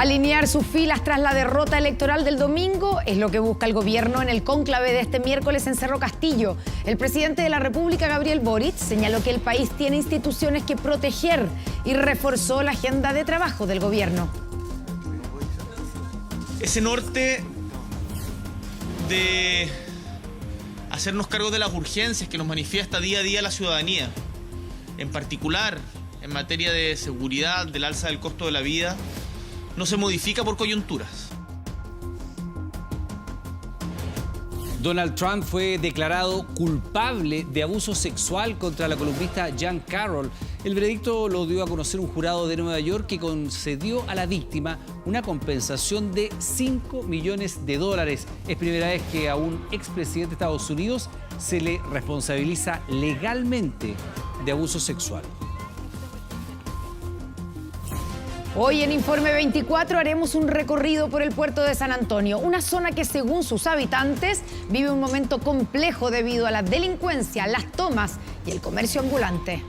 Alinear sus filas tras la derrota electoral del domingo es lo que busca el gobierno en el cónclave de este miércoles en Cerro Castillo. El presidente de la República, Gabriel Boric, señaló que el país tiene instituciones que proteger y reforzó la agenda de trabajo del gobierno. Ese norte de hacernos cargo de las urgencias que nos manifiesta día a día la ciudadanía, en particular en materia de seguridad, del alza del costo de la vida, no se modifica por coyunturas. Donald Trump fue declarado culpable de abuso sexual contra la columnista Jean Carroll. El veredicto lo dio a conocer un jurado de Nueva York que concedió a la víctima una compensación de $5 millones. Es primera vez que a un expresidente de Estados Unidos se le responsabiliza legalmente de abuso sexual. Hoy en Informe 24 haremos un recorrido por el puerto de San Antonio, una zona que según sus habitantes vive un momento complejo debido a la delincuencia, las tomas y el comercio ambulante.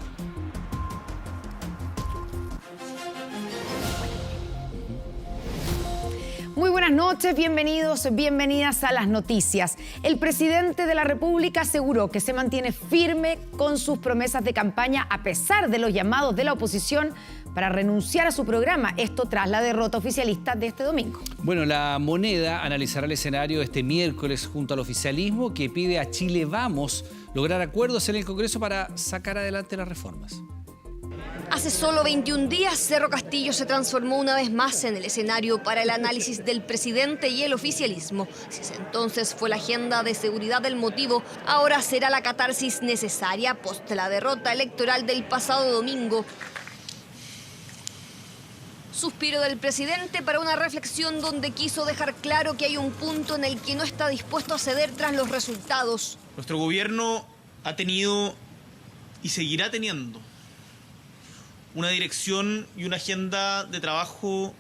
Muy buenas noches, bienvenidos, bienvenidas a las noticias. El presidente de la República aseguró que se mantiene firme con sus promesas de campaña a pesar de los llamados de la oposición para renunciar a su programa, esto tras la derrota oficialista de este domingo. Bueno, la Moneda analizará el escenario este miércoles junto al oficialismo que pide a Chile Vamos lograr acuerdos en el Congreso para sacar adelante las reformas. Hace solo 21 días, Cerro Castillo se transformó una vez más en el escenario para el análisis del presidente y el oficialismo. Si ese entonces fue la agenda de seguridad del motivo, ahora será la catarsis necesaria post la derrota electoral del pasado domingo. Suspiro del presidente para una reflexión donde quiso dejar claro que hay un punto en el que no está dispuesto a ceder tras los resultados. Nuestro gobierno ha tenido y seguirá teniendo una dirección y una agenda de trabajo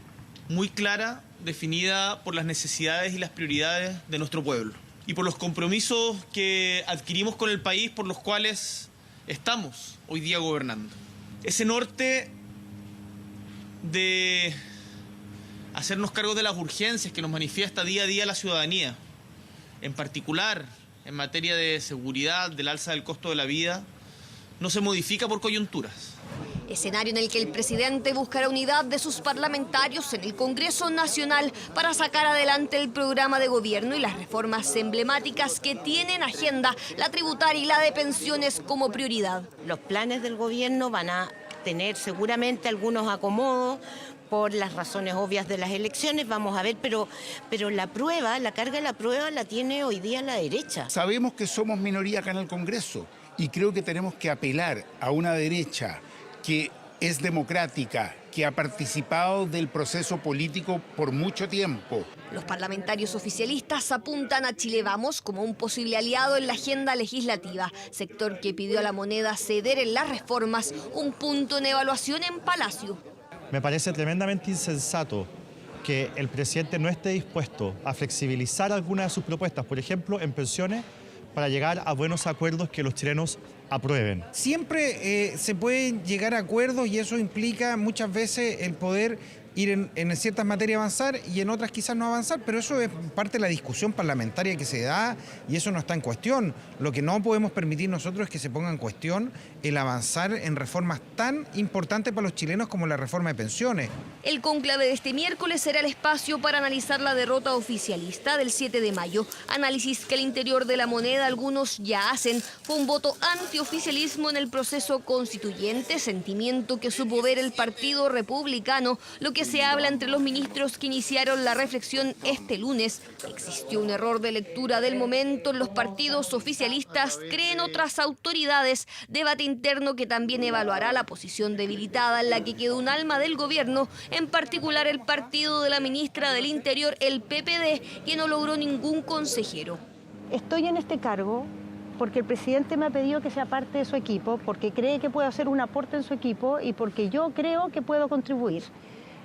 muy clara, definida por las necesidades y las prioridades de nuestro pueblo y por los compromisos que adquirimos con el país por los cuales estamos hoy día gobernando. Ese norte de hacernos cargo de las urgencias que nos manifiesta día a día la ciudadanía, en particular en materia de seguridad, del alza del costo de la vida, no se modifica por coyunturas. Escenario en el que el presidente buscará unidad de sus parlamentarios en el Congreso Nacional para sacar adelante el programa de gobierno y las reformas emblemáticas que tienen agenda, la tributaria y la de pensiones como prioridad. Los planes del gobierno van a tener seguramente algunos acomodos por las razones obvias de las elecciones, vamos a ver, pero la prueba, la carga de la prueba la tiene hoy día la derecha. Sabemos que somos minoría acá en el Congreso y creo que tenemos que apelar a una derecha que es democrática, que ha participado del proceso político por mucho tiempo. Los parlamentarios oficialistas apuntan a Chile Vamos como un posible aliado en la agenda legislativa, sector que pidió a la Moneda ceder en las reformas, un punto en evaluación en Palacio. Me parece tremendamente insensato que el presidente no esté dispuesto a flexibilizar algunas de sus propuestas, por ejemplo, en pensiones, para llegar a buenos acuerdos que los chilenos aprueben. Siempre se pueden llegar a acuerdos y eso implica muchas veces el poder ir en ciertas materias avanzar y en otras quizás no avanzar, pero eso es parte de la discusión parlamentaria que se da y eso no está en cuestión. Lo que no podemos permitir nosotros es que se ponga en cuestión el avanzar en reformas tan importantes para los chilenos como la reforma de pensiones. El cónclave de este miércoles será el espacio para analizar la derrota oficialista del 7 de mayo. Análisis que al interior de la Moneda algunos ya hacen. Fue un voto antioficialismo en el proceso constituyente, sentimiento que supo ver el Partido Republicano, lo que se habla entre los ministros que iniciaron la reflexión este lunes. Existió un error de lectura del momento en los partidos oficialistas, creen otras autoridades. Debate interno que también evaluará la posición debilitada en la que quedó un alma del gobierno, en particular el partido de la ministra del Interior, el PPD, que no logró ningún consejero. Estoy en este cargo porque el presidente me ha pedido que sea parte de su equipo, porque cree que puedo hacer un aporte en su equipo y porque yo creo que puedo contribuir.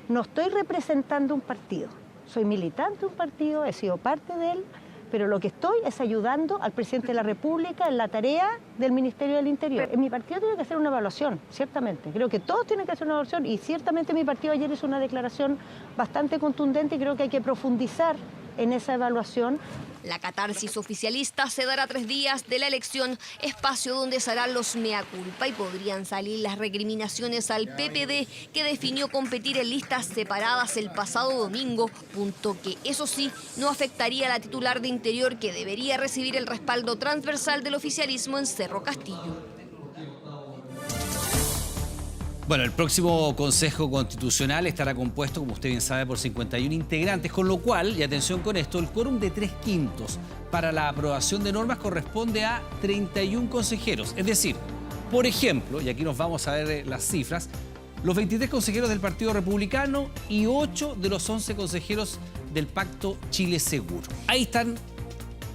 No estoy representando un partido, soy militante de un partido, he sido parte de él, pero lo que estoy es ayudando al presidente de la República en la tarea del Ministerio del Interior. Mi partido tiene que hacer una evaluación, ciertamente. Creo que todos tienen que hacer una evaluación y ciertamente mi partido ayer hizo una declaración bastante contundente y creo que hay que profundizar en esa evaluación. La catarsis oficialista se dará 3 días de la elección, espacio donde se harán los mea culpa y podrían salir las recriminaciones al PPD, que definió competir en listas separadas el pasado domingo, punto que, eso sí, no afectaría a la titular de Interior, que debería recibir el respaldo transversal del oficialismo en Cerro Castillo. Bueno, el próximo Consejo Constitucional estará compuesto, como usted bien sabe, por 51 integrantes, con lo cual, y atención con esto, el quórum de 3/5 para la aprobación de normas corresponde a 31 consejeros. Es decir, por ejemplo, y aquí nos vamos a ver las cifras, los 23 consejeros del Partido Republicano y 8 de los 11 consejeros del Pacto Chile Seguro. Ahí están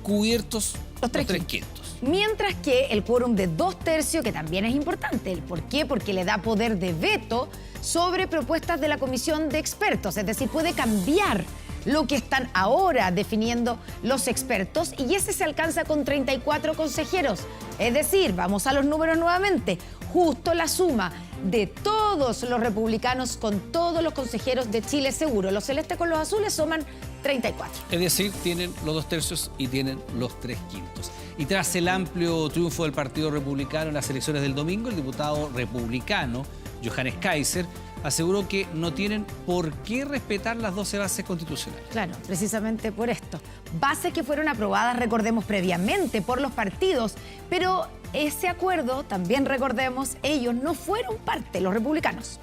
cubiertos los 3/5. Mientras que el quórum de 2/3, que también es importante. ¿Por qué? Porque le da poder de veto sobre propuestas de la comisión de expertos. Es decir, puede cambiar lo que están ahora definiendo los expertos y ese se alcanza con 34 consejeros. Es decir, vamos a los números nuevamente, justo la suma de todos los republicanos con todos los consejeros de Chile Seguro. Los celestes con los azules suman 34. Es decir, tienen los 2/3 y tienen los 3/5. Y tras el amplio triunfo del Partido Republicano en las elecciones del domingo, el diputado republicano Johannes Kaiser aseguró que no tienen por qué respetar las 12 bases constitucionales. Claro, precisamente por esto. Bases que fueron aprobadas, recordemos, previamente por los partidos, pero ese acuerdo, también recordemos, ellos no fueron parte, los republicanos.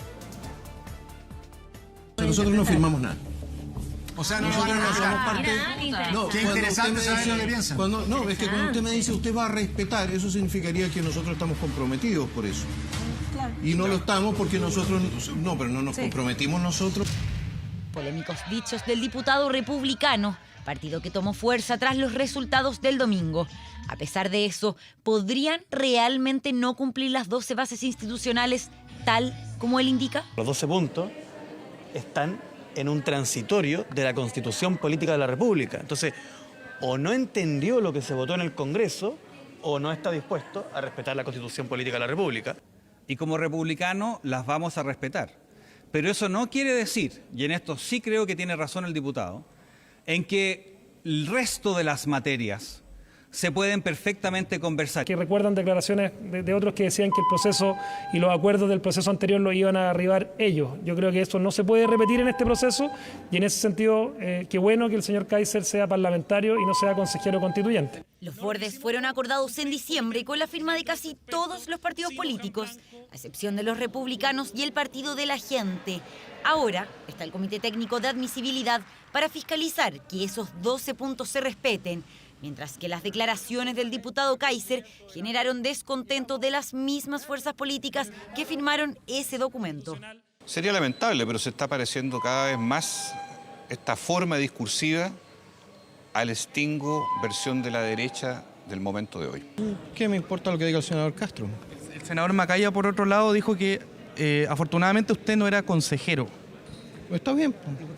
Nosotros no firmamos nada. O sea, nosotros no somos parte... No, qué interesante saber lo que piensan. No, es que cuando usted me dice usted va a respetar, eso significaría que nosotros estamos comprometidos por eso. Claro. Y no lo estamos porque nosotros... No, pero no nos comprometimos nosotros. Polémicos dichos del diputado republicano, partido que tomó fuerza tras los resultados del domingo. A pesar de eso, ¿podrían realmente no cumplir las 12 bases institucionales tal como él indica? Los 12 puntos están en un transitorio de la Constitución Política de la República. Entonces, o no entendió lo que se votó en el Congreso, o no está dispuesto a respetar la Constitución Política de la República. Y como republicano las vamos a respetar. Pero eso no quiere decir, y en esto sí creo que tiene razón el diputado, en que el resto de las materias se pueden perfectamente conversar. Que recuerdan declaraciones de otros que decían que el proceso y los acuerdos del proceso anterior lo iban a arribar ellos. Yo creo que eso no se puede repetir en este proceso y en ese sentido, qué bueno que el señor Kaiser sea parlamentario y no sea consejero constituyente. Los bordes fueron acordados en diciembre con la firma de casi todos los partidos políticos, a excepción de los republicanos y el Partido de la Gente. Ahora está el Comité Técnico de Admisibilidad para fiscalizar que esos 12 puntos se respeten, mientras que las declaraciones del diputado Kaiser generaron descontento de las mismas fuerzas políticas que firmaron ese documento. Sería lamentable, pero se está pareciendo cada vez más esta forma discursiva al Stingo versión de la derecha del momento de hoy. ¿Qué me importa lo que diga el senador Castro? El senador Macaya, por otro lado, dijo que afortunadamente usted no era consejero. Está bien,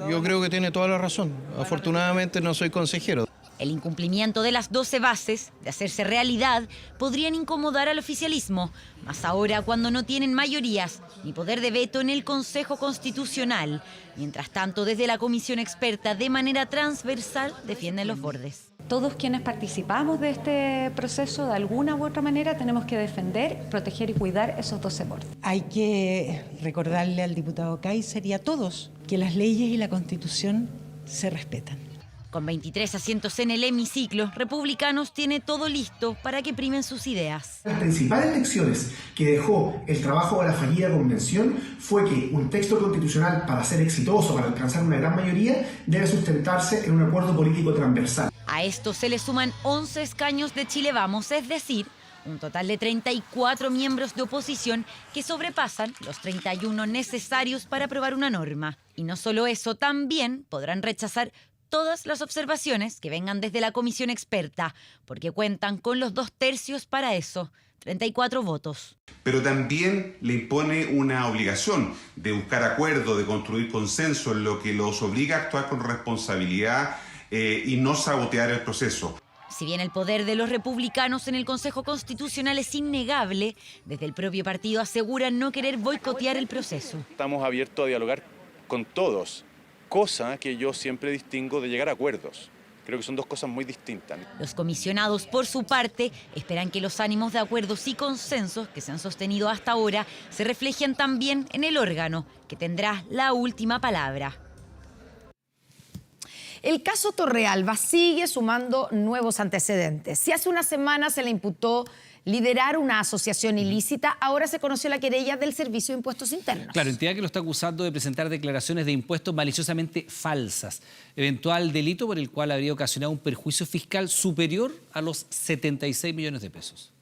yo creo que tiene toda la razón. Afortunadamente no soy consejero. El incumplimiento de las 12 bases, de hacerse realidad, podrían incomodar al oficialismo, más ahora cuando no tienen mayorías ni poder de veto en el Consejo Constitucional. Mientras tanto, desde la comisión experta, de manera transversal, defienden los bordes. Todos quienes participamos de este proceso, de alguna u otra manera, tenemos que defender, proteger y cuidar esos 12 bordes. Hay que recordarle al diputado Kaiser y a todos que las leyes y la Constitución se respetan. Con 23 asientos en el hemiciclo, Republicanos tiene todo listo para que primen sus ideas. Las principales lecciones que dejó el trabajo de la fallida convención fue que un texto constitucional, para ser exitoso, para alcanzar una gran mayoría, debe sustentarse en un acuerdo político transversal. A esto se le suman 11 escaños de Chile Vamos, es decir, un total de 34 miembros de oposición que sobrepasan los 31 necesarios para aprobar una norma. Y no solo eso, también podrán rechazar todas las observaciones que vengan desde la comisión experta, porque cuentan con los 2/3 para eso, 34 votos. Pero también le impone una obligación de buscar acuerdo, de construir consenso, en lo que los obliga a actuar con responsabilidad y no sabotear el proceso. Si bien el poder de los republicanos en el Consejo Constitucional es innegable, desde el propio partido aseguran no querer boicotear el proceso. Estamos abiertos a dialogar con todos, cosa que yo siempre distingo de llegar a acuerdos. Creo que son dos cosas muy distintas. Los comisionados, por su parte, esperan que los ánimos de acuerdos y consensos que se han sostenido hasta ahora se reflejen también en el órgano, que tendrá la última palabra. El caso Torrealba sigue sumando nuevos antecedentes. Si hace una semana se le imputó liderar una asociación ilícita, ahora se conoció la querella del Servicio de Impuestos Internos. Claro, entidad que lo está acusando de presentar declaraciones de impuestos maliciosamente falsas. Eventual delito por el cual habría ocasionado un perjuicio fiscal superior a los 76 millones de pesos.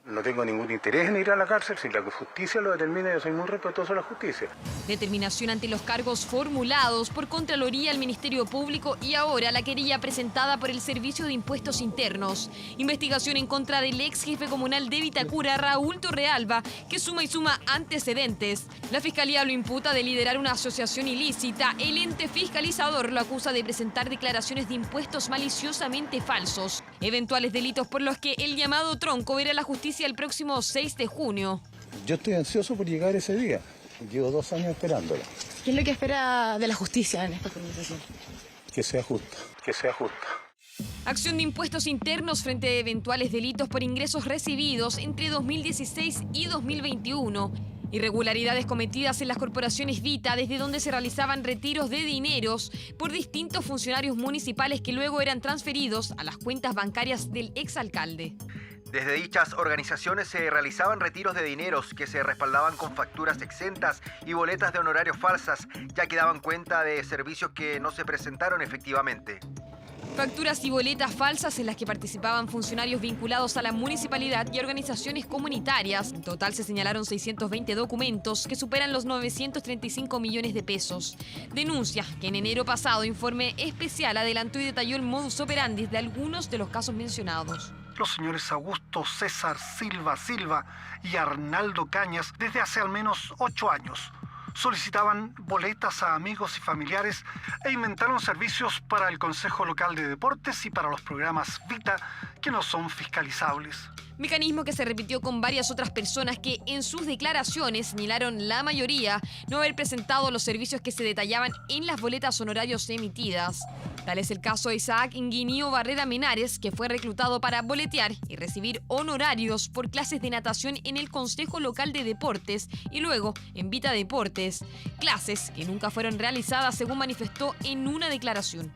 No tengo ningún interés en ir a la cárcel. Si la justicia lo determina, yo soy muy respetuoso de la justicia. Determinación ante los cargos formulados por Contraloría al Ministerio Público y ahora la querella presentada por el Servicio de Impuestos Internos. Investigación en contra del ex jefe comunal de Vitacura, Raúl Torrealba, que suma y suma antecedentes. La Fiscalía lo imputa de liderar una asociación ilícita. El ente fiscalizador lo acusa de presentar declaraciones de impuestos maliciosamente falsos. Eventuales delitos por los que el llamado tronco verá la justicia el próximo 6 de junio. Yo estoy ansioso por llegar ese día. Llevo 2 años esperándola. ¿Qué es lo que espera de la justicia en esta conversación? Que sea justa, que sea justa. Acción de impuestos internos frente a eventuales delitos por ingresos recibidos entre 2016 y 2021. Irregularidades cometidas en las corporaciones Vita, desde donde se realizaban retiros de dineros por distintos funcionarios municipales que luego eran transferidos a las cuentas bancarias del exalcalde. Desde dichas organizaciones se realizaban retiros de dineros que se respaldaban con facturas exentas y boletas de honorarios falsas, ya que daban cuenta de servicios que no se presentaron efectivamente. Facturas y boletas falsas en las que participaban funcionarios vinculados a la municipalidad y organizaciones comunitarias. En total se señalaron 620 documentos que superan los 935 millones de pesos. Denuncia que en enero pasado Informe Especial adelantó y detalló el modus operandi de algunos de los casos mencionados. Los señores Augusto César Silva y Arnaldo Cañas, desde hace al menos 8 años, solicitaban boletas a amigos y familiares e inventaron servicios para el Consejo Local de Deportes y para los programas Vita que no son fiscalizables. Mecanismo que se repitió con varias otras personas que en sus declaraciones señalaron la mayoría no haber presentado los servicios que se detallaban en las boletas honorarios emitidas. Tal es el caso de Isaac Inguinio Barrera Menares, que fue reclutado para boletear y recibir honorarios por clases de natación en el Consejo Local de Deportes y luego en Vita Deportes, clases que nunca fueron realizadas según manifestó en una declaración.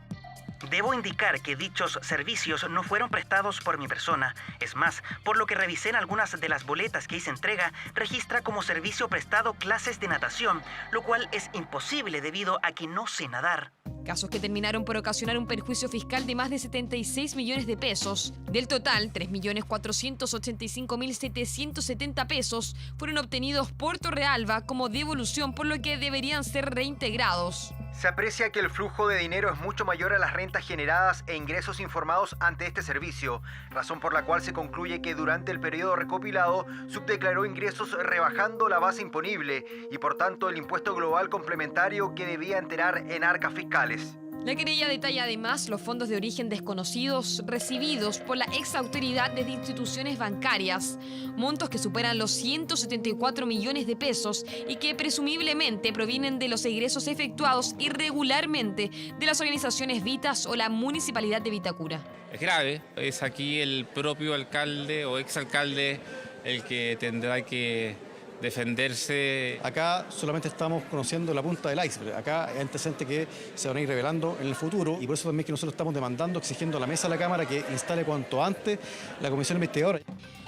Debo indicar que dichos servicios no fueron prestados por mi persona. Es más, por lo que revisé en algunas de las boletas que hice entrega, registra como servicio prestado clases de natación, lo cual es imposible debido a que no sé nadar. Casos que terminaron por ocasionar un perjuicio fiscal de más de 76 millones de pesos. Del total, 3.485.770 pesos fueron obtenidos por Torrealba como devolución, por lo que deberían ser reintegrados. Se aprecia que el flujo de dinero es mucho mayor a las rentas generadas e ingresos informados ante este servicio, razón por la cual se concluye que durante el periodo recopilado subdeclaró ingresos rebajando la base imponible y por tanto el impuesto global complementario que debía enterar en arcas fiscales. La querella detalla además los fondos de origen desconocidos recibidos por la ex autoridad desde instituciones bancarias, montos que superan los 174 millones de pesos y que presumiblemente provienen de los egresos efectuados irregularmente de las organizaciones Vitas o la Municipalidad de Vitacura. Es grave, es aquí el propio alcalde o exalcalde el que tendrá que defenderse. Acá solamente estamos conociendo la punta del iceberg. Acá hay antecedentes que se van a ir revelando en el futuro y por eso también que nosotros estamos demandando, exigiendo a la mesa de la Cámara que instale cuanto antes la comisión investigadora.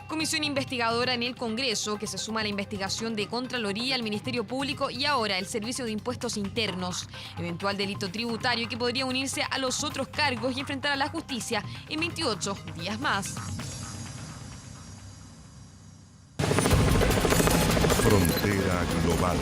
Comisión investigadora en el Congreso que se suma a la investigación de Contraloría, el Ministerio Público y ahora el Servicio de Impuestos Internos. Eventual delito tributario que podría unirse a los otros cargos y enfrentar a la justicia en 28 días más. Frontera Global.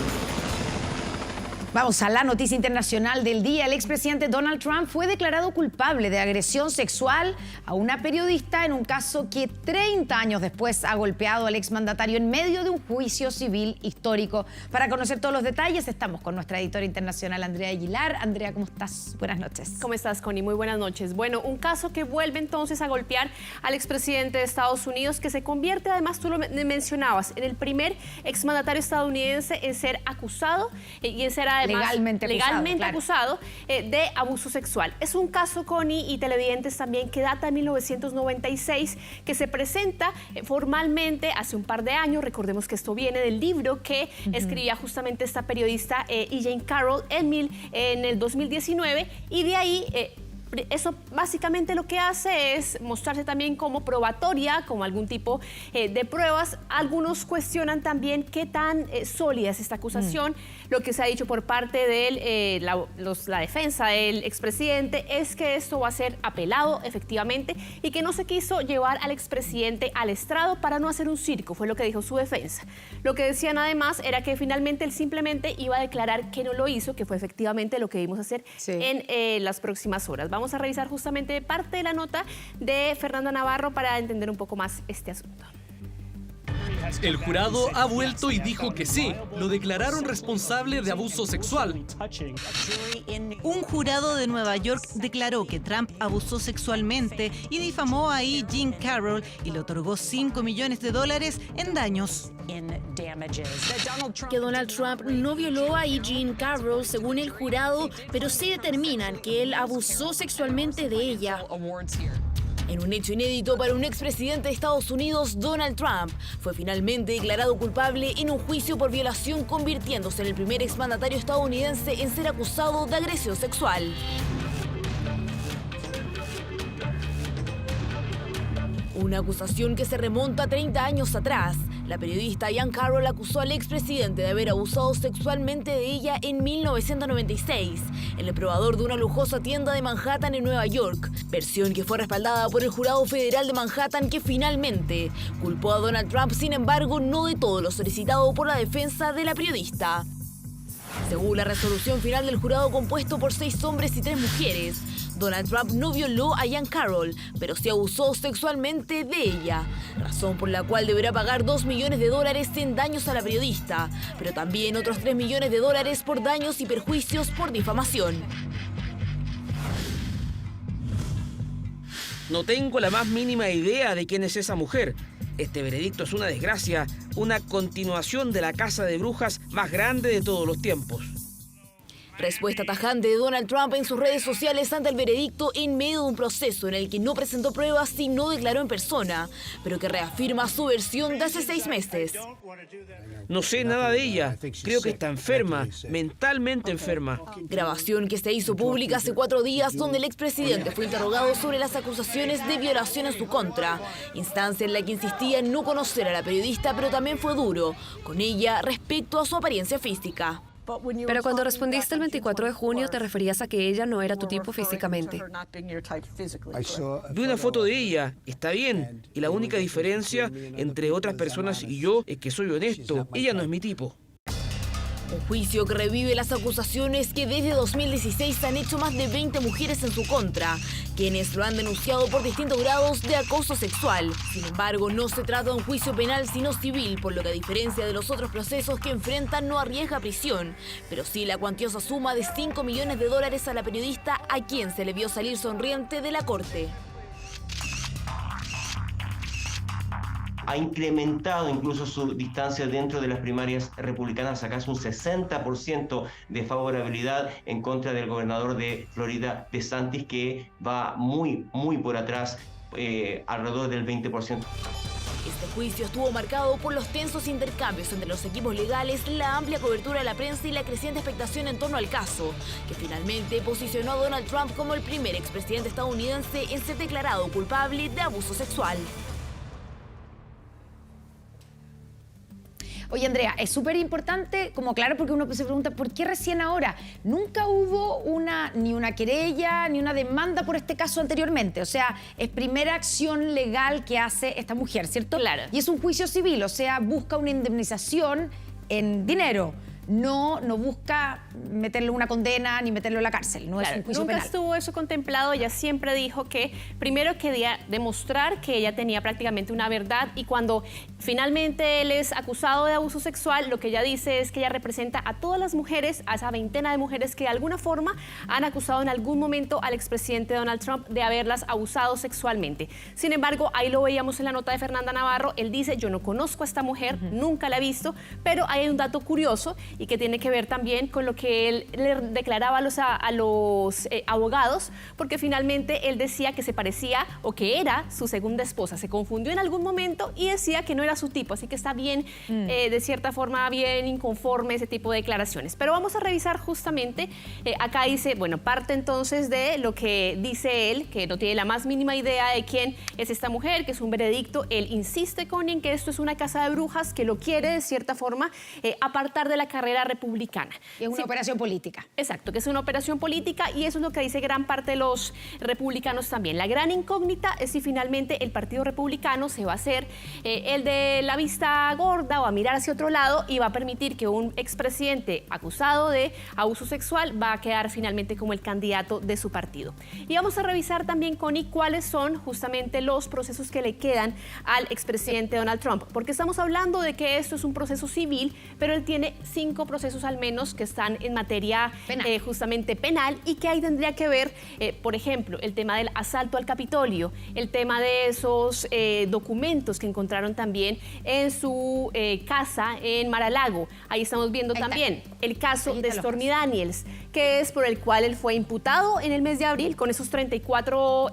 Vamos a la noticia internacional del día. El expresidente Donald Trump fue declarado culpable de agresión sexual a una periodista en un caso que 30 años después ha golpeado al exmandatario en medio de un juicio civil histórico. Para conocer todos los detalles estamos con nuestra editora internacional Andrea Aguilar. Andrea, ¿cómo estás? Buenas noches. ¿Cómo estás, Connie? Muy buenas noches. Bueno, un caso que vuelve entonces a golpear al expresidente de Estados Unidos, que se convierte, además tú lo mencionabas, en el primer exmandatario estadounidense en ser acusado y en ser además legalmente acusado de abuso sexual. Es un caso, Connie y televidentes también, que data de 1996, que se presenta formalmente hace un par de años. Recordemos que esto viene del libro que escribía justamente esta periodista Jane Carroll en el 2019, y de ahí eso básicamente lo que hace es mostrarse también como probatoria, como algún tipo de pruebas. Algunos cuestionan también qué tan sólida es esta acusación. Lo que se ha dicho por parte de la defensa del expresidente es que esto va a ser apelado efectivamente y que no se quiso llevar al expresidente al estrado para no hacer un circo, fue lo que dijo su defensa. Lo que decían además era que finalmente él simplemente iba a declarar que no lo hizo, que fue efectivamente lo que vimos hacer en las próximas horas. Vamos a revisar justamente parte de la nota de Fernanda Navarro para entender un poco más este asunto. El jurado ha vuelto y dijo que sí, lo declararon responsable de abuso sexual. Un jurado de Nueva York declaró que Trump abusó sexualmente y difamó a Jane Carroll y le otorgó $5 millones en daños. Que Donald Trump no violó a Jane Carroll según el jurado, pero sí determinan que él abusó sexualmente de ella. En un hecho inédito para un expresidente de Estados Unidos, Donald Trump fue finalmente declarado culpable en un juicio por violación, convirtiéndose en el primer exmandatario estadounidense en ser acusado de agresión sexual. Una acusación que se remonta a 30 años atrás. La periodista Jane Carroll acusó al expresidente de haber abusado sexualmente de ella en 1996, en el probador de una lujosa tienda de Manhattan en Nueva York, versión que fue respaldada por el jurado federal de Manhattan, que finalmente culpó a Donald Trump, sin embargo, no de todo lo solicitado por la defensa de la periodista. Según la resolución final del jurado, compuesto por 6 hombres y 3 mujeres, Donald Trump no violó a Jane Carroll, pero sí abusó sexualmente de ella, razón por la cual deberá pagar $2 millones en daños a la periodista, pero también otros $3 millones por daños y perjuicios por difamación. No tengo la más mínima idea de quién es esa mujer. Este veredicto es una desgracia, una continuación de la caza de brujas más grande de todos los tiempos. Respuesta tajante de Donald Trump en sus redes sociales ante el veredicto en medio de un proceso en el que no presentó pruebas y no declaró en persona, pero que reafirma su versión de hace 6 meses. No sé nada de ella. Creo que está enferma, mentalmente enferma. Grabación que se hizo pública hace 4 días, donde el expresidente fue interrogado sobre las acusaciones de violación en su contra, instancia en la que insistía en no conocer a la periodista, pero también fue duro con ella respecto a su apariencia física. Pero cuando respondiste el 24 de junio te referías a que ella no era tu tipo físicamente. Vi una foto de ella, está bien, y la única diferencia entre otras personas y yo es que soy honesto, ella no es mi tipo. Un juicio que revive las acusaciones que desde 2016 han hecho más de 20 mujeres en su contra, quienes lo han denunciado por distintos grados de acoso sexual. Sin embargo, no se trata de un juicio penal sino civil, por lo que a diferencia de los otros procesos que enfrentan no arriesga prisión, pero sí la cuantiosa suma de $5 millones a la periodista, a quien se le vio salir sonriente de la corte. Ha incrementado incluso su distancia dentro de las primarias republicanas a casi un 60% de favorabilidad en contra del gobernador de Florida, DeSantis, que va muy por atrás, alrededor del 20%. Este juicio estuvo marcado por los tensos intercambios entre los equipos legales, la amplia cobertura de la prensa y la creciente expectación en torno al caso, que finalmente posicionó a Donald Trump como el primer expresidente estadounidense en ser declarado culpable de abuso sexual. Oye, Andrea, es súper importante, como claro, porque uno se pregunta, ¿por qué recién ahora? Nunca hubo ni una querella, ni una demanda por este caso anteriormente. O sea, es primera acción legal que hace esta mujer, ¿cierto? Claro. Y es un juicio civil, o sea, busca una indemnización en dinero. no busca meterle una condena ni meterlo en la cárcel, no es un juicio nunca penal. estuvo eso contemplado. Ella siempre dijo que primero quería demostrar que ella tenía prácticamente una verdad, y cuando finalmente él es acusado de abuso sexual, lo que ella dice es que ella representa a todas las mujeres, a esa veintena de mujeres que de alguna forma han acusado en algún momento al expresidente Donald Trump de haberlas abusado sexualmente. Sin embargo, ahí lo veíamos en la nota de Fernanda Navarro, él dice: yo no conozco a esta mujer, nunca la he visto, pero hay un dato curioso y que tiene que ver también con lo que él le declaraba a los abogados, porque finalmente él decía que se parecía o que era su segunda esposa. Se confundió en algún momento y decía que no era su tipo, así que está bien, de cierta forma, bien inconforme ese tipo de declaraciones. Pero vamos a revisar justamente, acá dice, bueno, parte entonces de lo que dice él, que no tiene la más mínima idea de quién es esta mujer, que es un veredicto. Él insiste en que esto es una casa de brujas, que lo quiere de cierta forma apartar de la carrera republicana. Es una operación política. Exacto, que es una operación política, y eso es lo que dice gran parte de los republicanos también. La gran incógnita es si finalmente el Partido Republicano se va a hacer el de la vista gorda o a mirar hacia otro lado y va a permitir que un expresidente acusado de abuso sexual va a quedar finalmente como el candidato de su partido. Y vamos a revisar también, Connie, cuáles son justamente los procesos que le quedan al expresidente Donald Trump, porque estamos hablando de que esto es un proceso civil, pero él tiene 5 procesos al menos que están en materia justamente penal, y que ahí tendría que ver, por ejemplo, el tema del asalto al Capitolio, el tema de esos documentos que encontraron también en su casa en Mar-a-Lago. Ahí estamos viendo también el caso de Stormy Daniels, que es por el cual él fue imputado en el mes de abril con esos 34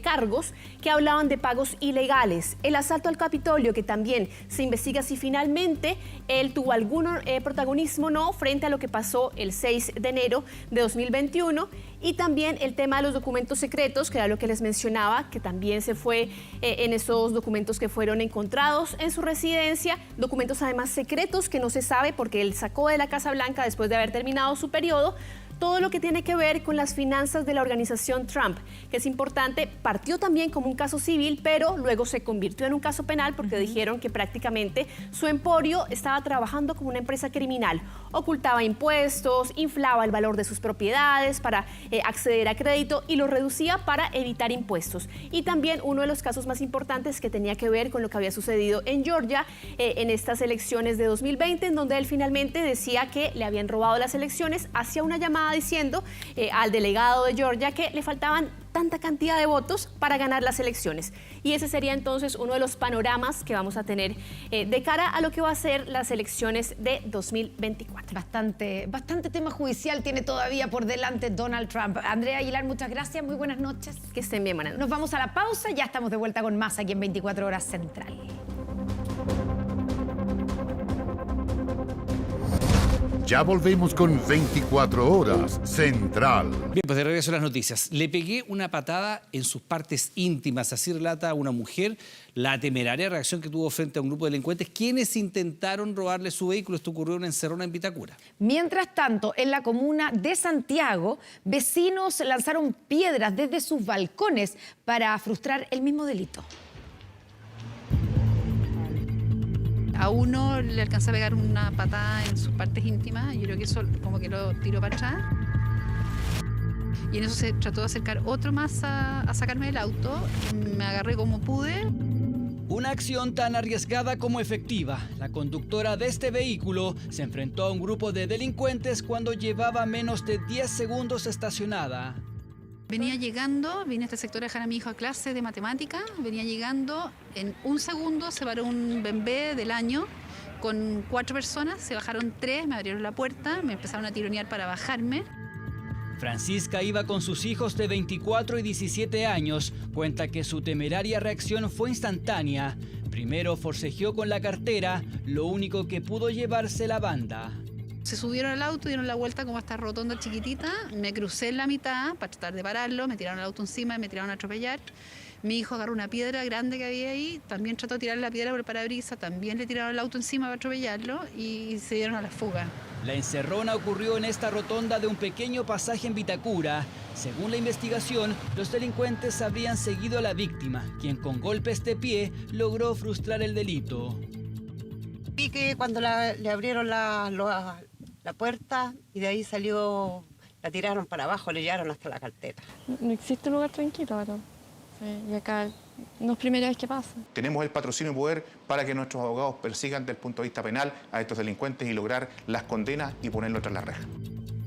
cargos que hablaban de pagos ilegales. El asalto al Capitolio, que también se investiga si finalmente él tuvo algún protagonismo o no frente a lo que pasó el 6 de enero de 2021. Y también el tema de los documentos secretos, que era lo que les mencionaba, que también se fue en esos documentos que fueron encontrados en su residencia, documentos además secretos que no se sabe porque él sacó de la Casa Blanca después de haber terminado su periodo. Todo lo que tiene que ver con las finanzas de la organización Trump, que es importante, partió también como un caso civil, pero luego se convirtió en un caso penal porque dijeron que prácticamente su emporio estaba trabajando como una empresa criminal. Ocultaba impuestos, inflaba el valor de sus propiedades para acceder a crédito y lo reducía para evitar impuestos. Y también uno de los casos más importantes que tenía que ver con lo que había sucedido en Georgia en estas elecciones de 2020, en donde él finalmente decía que le habían robado las elecciones, hacía una llamada diciendo al delegado de Georgia que le faltaban tanta cantidad de votos para ganar las elecciones. Y ese sería entonces uno de los panoramas que vamos a tener de cara a lo que va a ser las elecciones de 2024. Bastante tema judicial tiene todavía por delante Donald Trump. Andrea Aguilar, muchas gracias, muy buenas noches. Que estén bien, buenas noches. Nos vamos a la pausa, ya estamos de vuelta con más aquí en 24 Horas Central. Ya volvemos con 24 Horas Central. Bien, pues de regreso a las noticias. Le pegué una patada en sus partes íntimas, así relata una mujer la temeraria reacción que tuvo frente a un grupo de delincuentes quienes intentaron robarle su vehículo. Esto ocurrió en una encerrona en Vitacura. Mientras tanto, en la comuna de Santiago, vecinos lanzaron piedras desde sus balcones para frustrar el mismo delito. A uno le alcanza a pegar una patada en sus partes íntimas, yo creo que eso como que lo tiró para atrás. Y en eso se trató de acercar otro más a sacarme del auto. Me agarré como pude. Una acción tan arriesgada como efectiva. La conductora de este vehículo se enfrentó a un grupo de delincuentes cuando llevaba menos de 10 segundos estacionada. Venía llegando, vine a este sector a dejar a mi hijo a clase de matemática, venía llegando, en un segundo se paró un bembé del año con 4 personas, se bajaron 3, me abrieron la puerta, me empezaron a tironear para bajarme. Francisca iba con sus hijos de 24 y 17 años, cuenta que su temeraria reacción fue instantánea. Primero forcejeó con la cartera, lo único que pudo llevarse la banda. Se subieron al auto, dieron la vuelta como a esta rotonda chiquitita, me crucé en la mitad para tratar de pararlo, me tiraron el auto encima y me tiraron a atropellar. Mi hijo agarró una piedra grande que había ahí, también trató de tirar la piedra por el parabrisas, también le tiraron el auto encima para atropellarlo y se dieron a la fuga. La encerrona ocurrió en esta rotonda de un pequeño pasaje en Vitacura. Según la investigación, los delincuentes habrían seguido a la víctima, quien con golpes de pie logró frustrar el delito. Vi que cuando le abrieron la puerta y de ahí salió, la tiraron para abajo, le llevaron hasta la cartera. No existe un lugar tranquilo, ¿verdad? Sí, y acá no es primera vez que pasa. Tenemos el patrocinio y poder para que nuestros abogados persigan desde el punto de vista penal a estos delincuentes y lograr las condenas y ponerlos tras la reja.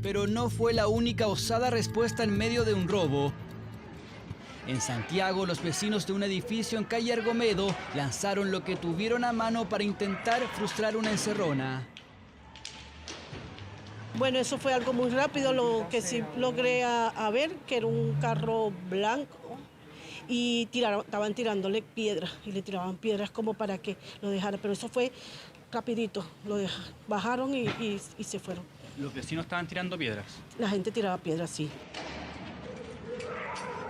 Pero no fue la única osada respuesta en medio de un robo. En Santiago, los vecinos de un edificio en calle Argomedo lanzaron lo que tuvieron a mano para intentar frustrar una encerrona. Bueno, eso fue algo muy rápido, lo que sí logré a ver, que era un carro blanco y estaban tirándole piedras y le tiraban piedras como para que lo dejara, pero eso fue rapidito, bajaron y se fueron. ¿Los vecinos estaban tirando piedras? La gente tiraba piedras, sí.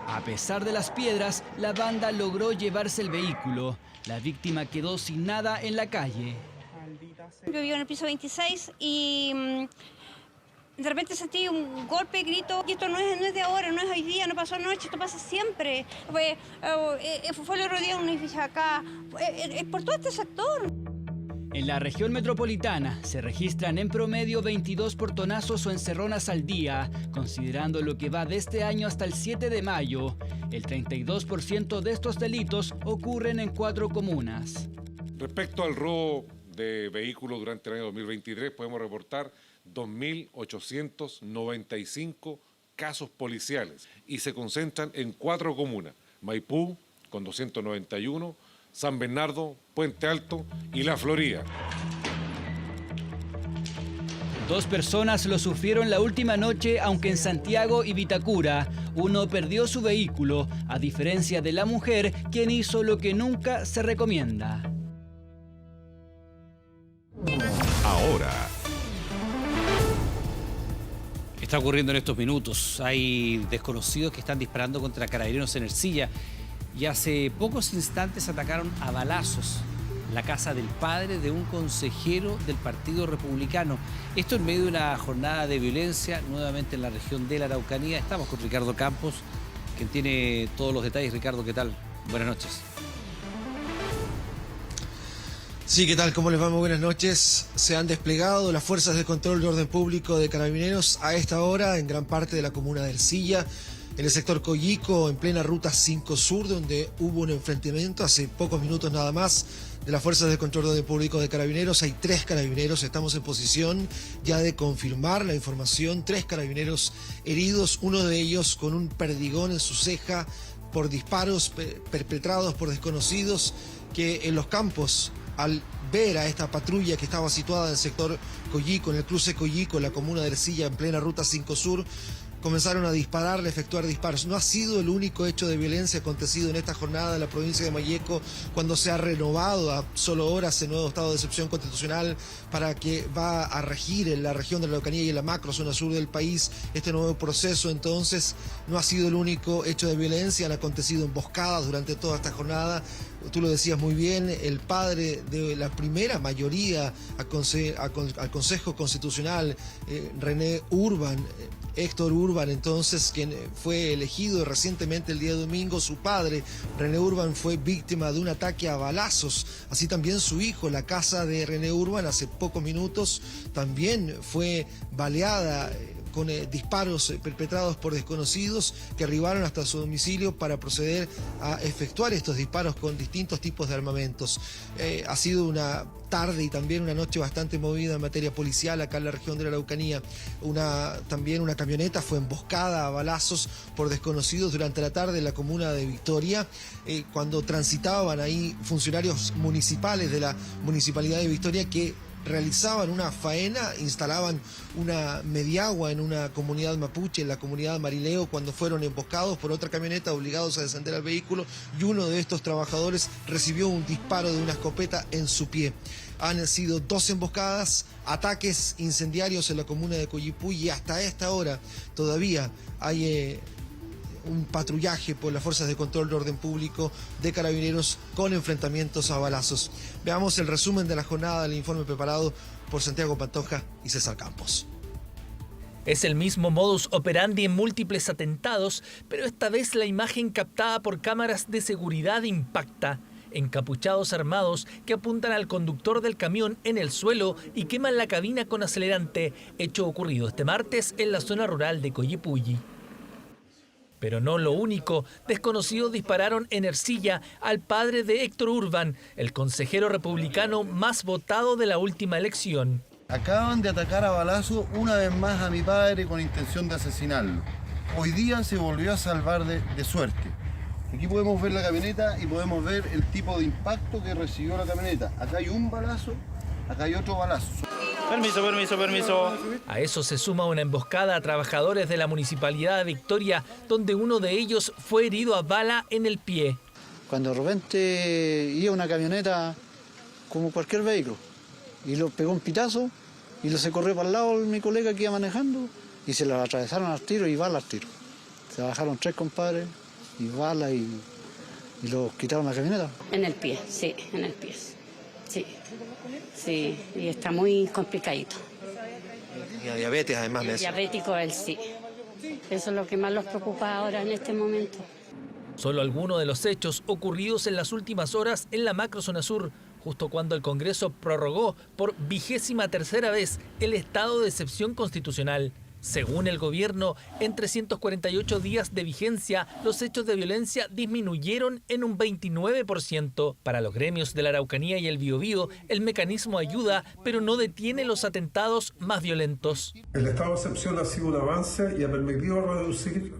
A pesar de las piedras, la banda logró llevarse el vehículo. La víctima quedó sin nada en la calle. Yo vivo en el piso 26 y de repente sentí un golpe, grito, y esto no es de ahora, no es hoy día, no pasó anoche, esto pasa siempre. Fue el otro día un edificio acá, es por todo este sector. En la región metropolitana se registran en promedio 22 portonazos o encerronas al día, considerando lo que va de este año hasta el 7 de mayo. El 32% de estos delitos ocurren en 4 comunas. Respecto al robo de vehículos durante el año 2023, podemos reportar 2.895 casos policiales y se concentran en 4 comunas: Maipú con 291, San Bernardo, Puente Alto y La Florida. 2 personas lo sufrieron la última noche, aunque en Santiago y Vitacura. Uno perdió su vehículo, a diferencia de la mujer, quien hizo lo que nunca se recomienda. Ahora. Está ocurriendo en estos minutos. Hay desconocidos que están disparando contra carabineros en Ercilla. Y hace pocos instantes atacaron a balazos la casa del padre de un consejero del Partido Republicano. Esto en medio de una jornada de violencia nuevamente en la región de la Araucanía. Estamos con Ricardo Campos, quien tiene todos los detalles. Ricardo, ¿qué tal? Buenas noches. Sí, ¿qué tal? ¿Cómo les va? Muy buenas noches. Se han desplegado las fuerzas de control de orden público de Carabineros a esta hora en gran parte de la comuna de Ercilla, en el sector Coyico, en plena ruta 5 Sur, donde hubo un enfrentamiento hace pocos minutos nada más de las fuerzas de control de orden público de Carabineros. Hay 3 carabineros, estamos en posición ya de confirmar la información. 3 carabineros heridos, uno de ellos con un perdigón en su ceja por disparos perpetrados por desconocidos que en los campos, al ver a esta patrulla que estaba situada en el sector Coyico, en el cruce Coyico, en la comuna de Ercilla, en plena ruta 5 Sur, comenzaron a dispararle, a efectuar disparos. No ha sido el único hecho de violencia acontecido en esta jornada en la provincia de Malleco, cuando se ha renovado a solo horas el nuevo estado de excepción constitucional para que va a regir en la región de la Araucanía y en la macro zona sur del país este nuevo proceso. Entonces, no ha sido el único hecho de violencia, han acontecido emboscadas durante toda esta jornada. Tú lo decías muy bien, el padre de la primera mayoría al Consejo Constitucional, René Urban, Héctor Urban, entonces, quien fue elegido recientemente el día domingo, su padre, René Urban, fue víctima de un ataque a balazos. Así también su hijo, la casa de René Urban, hace pocos minutos también fue baleada con disparos perpetrados por desconocidos que arribaron hasta su domicilio para proceder a efectuar estos disparos con distintos tipos de armamentos. Ha sido una tarde y también una noche bastante movida en materia policial acá en la región de la Araucanía. También una camioneta fue emboscada a balazos por desconocidos durante la tarde en la comuna de Victoria, cuando transitaban ahí funcionarios municipales de la Municipalidad de Victoria que realizaban una faena, instalaban una mediagua en una comunidad mapuche, en la comunidad Marileo, cuando fueron emboscados por otra camioneta, obligados a descender al vehículo, y uno de estos trabajadores recibió un disparo de una escopeta en su pie. Han sido 2 emboscadas, ataques incendiarios en la comuna de Coyipú, y hasta esta hora todavía hay un patrullaje por las fuerzas de control de orden público de Carabineros con enfrentamientos a balazos. Veamos el resumen de la jornada del informe preparado por Santiago Pantoja y César Campos. Es el mismo modus operandi en múltiples atentados, pero esta vez la imagen captada por cámaras de seguridad impacta. encapuchados armados que apuntan al conductor del camión en el suelo y queman la cabina con acelerante, hecho ocurrido este martes en la zona rural de Coyipulli. Pero no lo único, desconocidos dispararon en Ercilla al padre de Héctor Urban, el consejero republicano más votado de la última elección. Acaban de atacar a balazo una vez más a mi padre con intención de asesinarlo. Hoy día se volvió a salvar de suerte. Aquí podemos ver la camioneta y podemos ver el tipo de impacto que recibió la camioneta. Acá hay un balazo, acá hay otro balazo. Permiso. A eso se suma una emboscada a trabajadores de la Municipalidad de Victoria, donde uno de ellos fue herido a bala en el pie. Cuando de repente iba una camioneta como cualquier vehículo y lo pegó un pitazo y se corrió para el lado mi colega que iba manejando y se lo atravesaron al tiro y bala al tiro. Se bajaron 3 compadres y bala y lo quitaron la camioneta. En el pie, sí, en el pie. Sí, y está muy complicadito. Y a diabetes además de eso. Diabético él, sí. Eso es lo que más los preocupa ahora en este momento. Solo algunos de los hechos ocurridos en las últimas horas en la macrozona sur, justo cuando el Congreso prorrogó por 23ª vez el estado de excepción constitucional. Según el gobierno, en 348 días de vigencia, los hechos de violencia disminuyeron en un 29%. Para los gremios de la Araucanía y el Biobío, el mecanismo ayuda, pero no detiene los atentados más violentos. El estado de excepción ha sido un avance y ha permitido reducir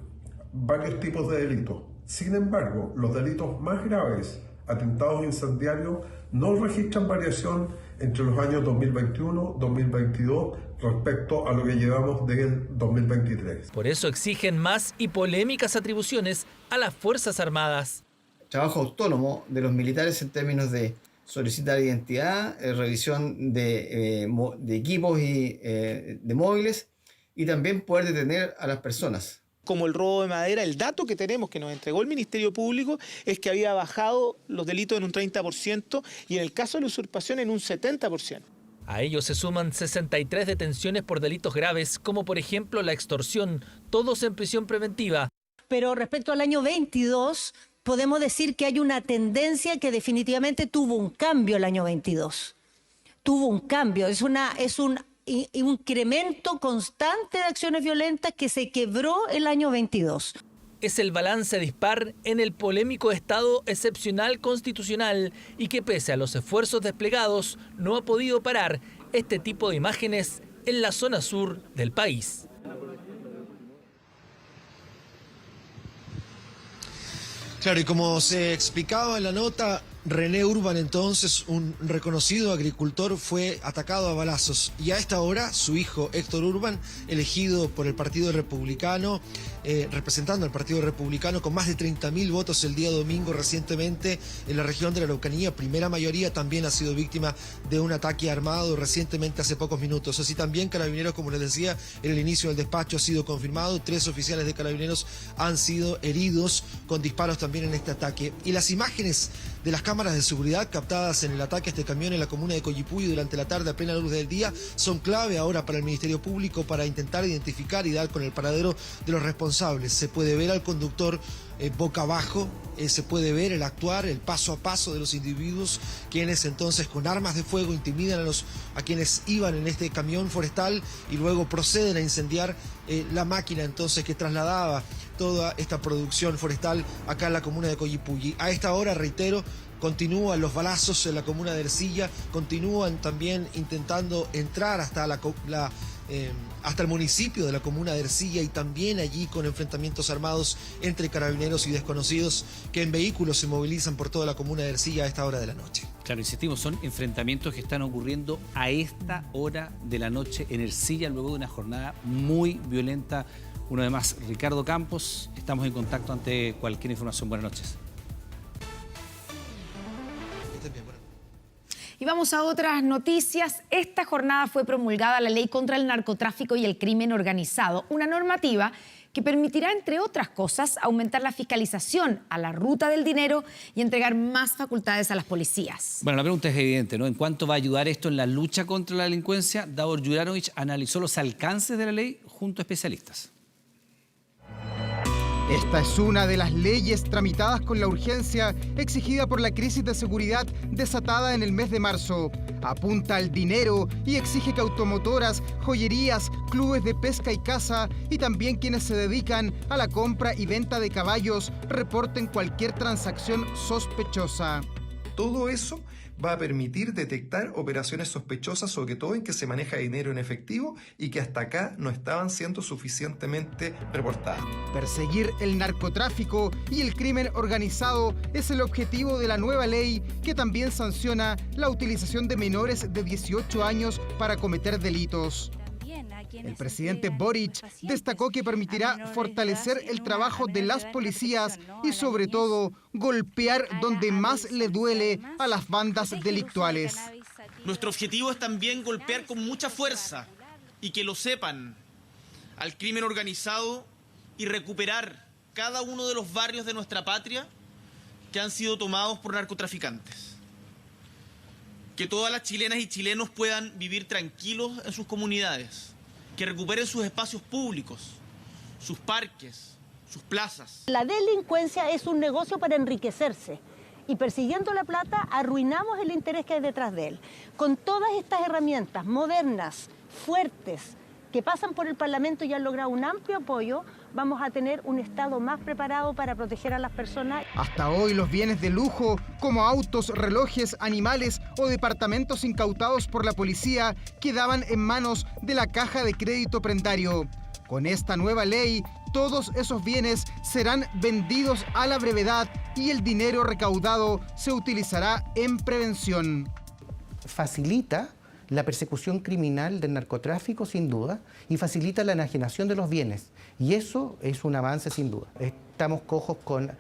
varios tipos de delitos. Sin embargo, los delitos más graves, atentados incendiarios, no registran variación entre los años 2021-2022 respecto a lo que llevamos del 2023. Por eso exigen más y polémicas atribuciones a las Fuerzas Armadas. Trabajo autónomo de los militares en términos de solicitar identidad, revisión de equipos y de móviles y también poder detener a las personas. Como el robo de madera, el dato que tenemos que nos entregó el Ministerio Público es que había bajado los delitos en un 30% y en el caso de la usurpación en un 70%. A ellos se suman 63 detenciones por delitos graves, como por ejemplo la extorsión, todos en prisión preventiva. Pero respecto al año 22, podemos decir que hay una tendencia que definitivamente tuvo un cambio el año 22. Tuvo un cambio, es un incremento constante de acciones violentas que se quebró el año 22. Es el balance dispar en el polémico estado excepcional constitucional y que pese a los esfuerzos desplegados no ha podido parar este tipo de imágenes en la zona sur del país. Claro, y como se explicaba en la nota, René Urban, entonces, un reconocido agricultor, fue atacado a balazos. Y a esta hora, su hijo Héctor Urban, elegido por el Partido Republicano, representando al Partido Republicano con más de 30.000 votos el día domingo recientemente en la región de la Araucanía, primera mayoría, también ha sido víctima de un ataque armado recientemente hace pocos minutos. Así también Carabineros, como les decía, en el inicio del despacho ha sido confirmado, 3 oficiales de Carabineros han sido heridos con disparos también en este ataque. Y las imágenes de las cámaras de seguridad captadas en el ataque a este camión en la comuna de Coyipulli durante la tarde a plena luz del día son clave ahora para el Ministerio Público para intentar identificar y dar con el paradero de los responsables. Se puede ver al conductor boca abajo, se puede ver el actuar, el paso a paso de los individuos quienes entonces con armas de fuego intimidan a quienes iban en este camión forestal y luego proceden a incendiar la máquina entonces que trasladaba toda esta producción forestal acá en la comuna de Coyipulli. A esta hora, reitero, continúan los balazos en la comuna de Ercilla, continúan también intentando entrar hasta hasta el municipio de la comuna de Ercilla y también allí con enfrentamientos armados entre carabineros y desconocidos que en vehículos se movilizan por toda la comuna de Ercilla a esta hora de la noche. Claro, insistimos, son enfrentamientos que están ocurriendo a esta hora de la noche en Ercilla luego de una jornada muy violenta. Una vez más, Ricardo Campos, estamos en contacto ante cualquier información. Buenas noches. Y vamos a otras noticias. Esta jornada fue promulgada la Ley contra el Narcotráfico y el Crimen Organizado, una normativa que permitirá, entre otras cosas, aumentar la fiscalización a la ruta del dinero y entregar más facultades a las policías. Bueno, la pregunta es evidente, ¿no? ¿En cuánto va a ayudar esto en la lucha contra la delincuencia? Davor Juranovic analizó los alcances de la ley junto a especialistas. Esta es una de las leyes tramitadas con la urgencia exigida por la crisis de seguridad desatada en el mes de marzo. Apunta al dinero y exige que automotoras, joyerías, clubes de pesca y caza y también quienes se dedican a la compra y venta de caballos reporten cualquier transacción sospechosa. Todo eso va a permitir detectar operaciones sospechosas, sobre todo en que se maneja dinero en efectivo y que hasta acá no estaban siendo suficientemente reportadas. Perseguir el narcotráfico y el crimen organizado es el objetivo de la nueva ley que también sanciona la utilización de menores de 18 años para cometer delitos. El presidente Boric destacó que permitirá fortalecer el trabajo de las policías y sobre todo golpear donde más le duele a las bandas delictuales. Nuestro objetivo es también golpear con mucha fuerza y que lo sepan al crimen organizado y recuperar cada uno de los barrios de nuestra patria que han sido tomados por narcotraficantes. Que todas las chilenas y chilenos puedan vivir tranquilos en sus comunidades. Que recuperen sus espacios públicos, sus parques, sus plazas. La delincuencia es un negocio para enriquecerse y persiguiendo la plata arruinamos el interés que hay detrás de él. Con todas estas herramientas modernas, fuertes, que pasan por el Parlamento y han logrado un amplio apoyo, vamos a tener un Estado más preparado para proteger a las personas. Hasta hoy los bienes de lujo, como autos, relojes, animales o departamentos incautados por la policía, quedaban en manos de la Caja de Crédito Prendario. Con esta nueva ley, todos esos bienes serán vendidos a la brevedad y el dinero recaudado se utilizará en prevención. Facilita la persecución criminal del narcotráfico, sin duda, y facilita la enajenación de los bienes. Y eso es un avance, sin duda. Estamos cojos con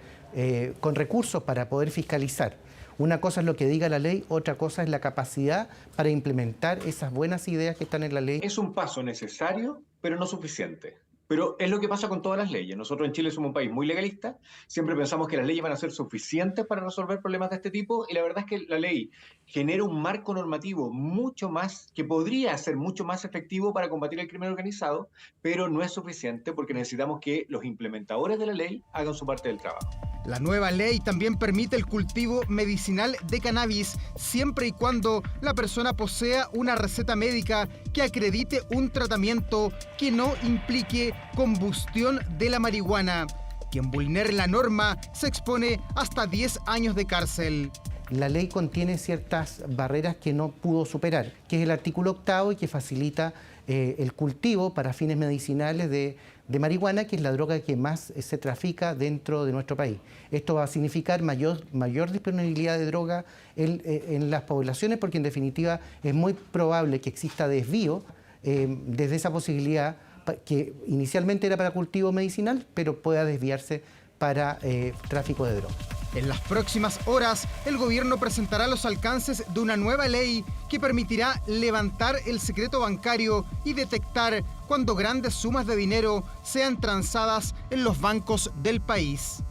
recursos para poder fiscalizar. Una cosa es lo que diga la ley, otra cosa es la capacidad para implementar esas buenas ideas que están en la ley. Es un paso necesario, pero no suficiente. Pero es lo que pasa con todas las leyes. Nosotros en Chile somos un país muy legalista, siempre pensamos que las leyes van a ser suficientes para resolver problemas de este tipo y la verdad es que la ley genera un marco normativo mucho más, que podría ser mucho más efectivo para combatir el crimen organizado, pero no es suficiente porque necesitamos que los implementadores de la ley hagan su parte del trabajo. La nueva ley también permite el cultivo medicinal de cannabis siempre y cuando la persona posea una receta médica que acredite un tratamiento que no implique combustión de la marihuana. Quien vulnere la norma se expone hasta 10 años de cárcel. La ley contiene ciertas barreras que no pudo superar, que es el artículo 8º y que facilita el cultivo para fines medicinales de marihuana, que es la droga que más se trafica dentro de nuestro país. Esto va a significar mayor disponibilidad de droga en las poblaciones, porque en definitiva es muy probable que exista desvío desde esa posibilidad que inicialmente era para cultivo medicinal, pero pueda desviarse para tráfico de drogas. En las próximas horas, el gobierno presentará los alcances de una nueva ley que permitirá levantar el secreto bancario y detectar cuando grandes sumas de dinero sean transadas en los bancos del país.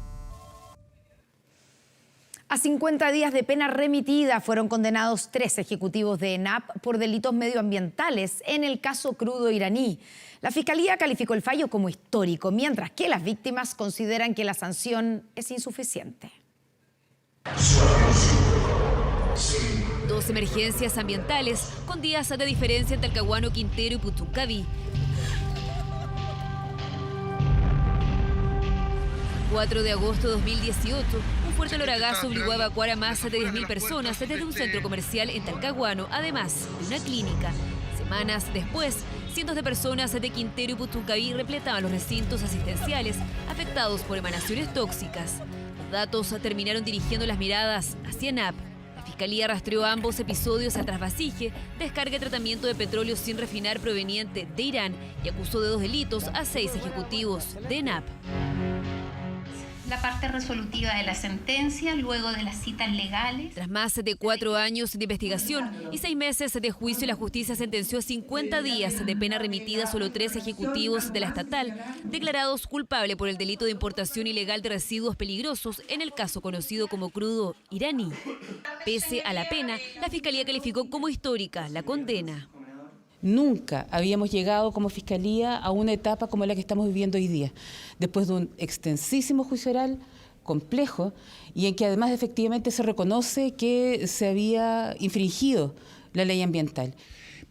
A 50 días de pena remitida fueron condenados 3 ejecutivos de ENAP por delitos medioambientales en el caso crudo iraní. La Fiscalía calificó el fallo como histórico, mientras que las víctimas consideran que la sanción es insuficiente. 2 emergencias ambientales con días de diferencia en Talcahuano, Quintero y Puchuncaví. 4 de agosto de 2018, un fuerte loragazo obligó a evacuar a más de 10.000 personas desde un centro comercial en Talcahuano, además de una clínica. Semanas después, cientos de personas de Quintero y Puchuncaví repletaban los recintos asistenciales afectados por emanaciones tóxicas. Los datos terminaron dirigiendo las miradas hacia ENAP. La Fiscalía rastreó ambos episodios a trasvasije, descarga y tratamiento de petróleo sin refinar proveniente de Irán y acusó de 2 delitos a 6 ejecutivos de ENAP. La parte resolutiva de la sentencia, luego de las citas legales. Tras más de 4 años de investigación y 6 meses de juicio, la justicia sentenció a 50 días de pena remitida a solo 3 ejecutivos de la estatal, declarados culpables por el delito de importación ilegal de residuos peligrosos en el caso conocido como crudo iraní. Pese a la pena, la Fiscalía calificó como histórica la condena. Nunca habíamos llegado como Fiscalía a una etapa como la que estamos viviendo hoy día, después de un extensísimo juicio oral, complejo, y en que además efectivamente se reconoce que se había infringido la ley ambiental.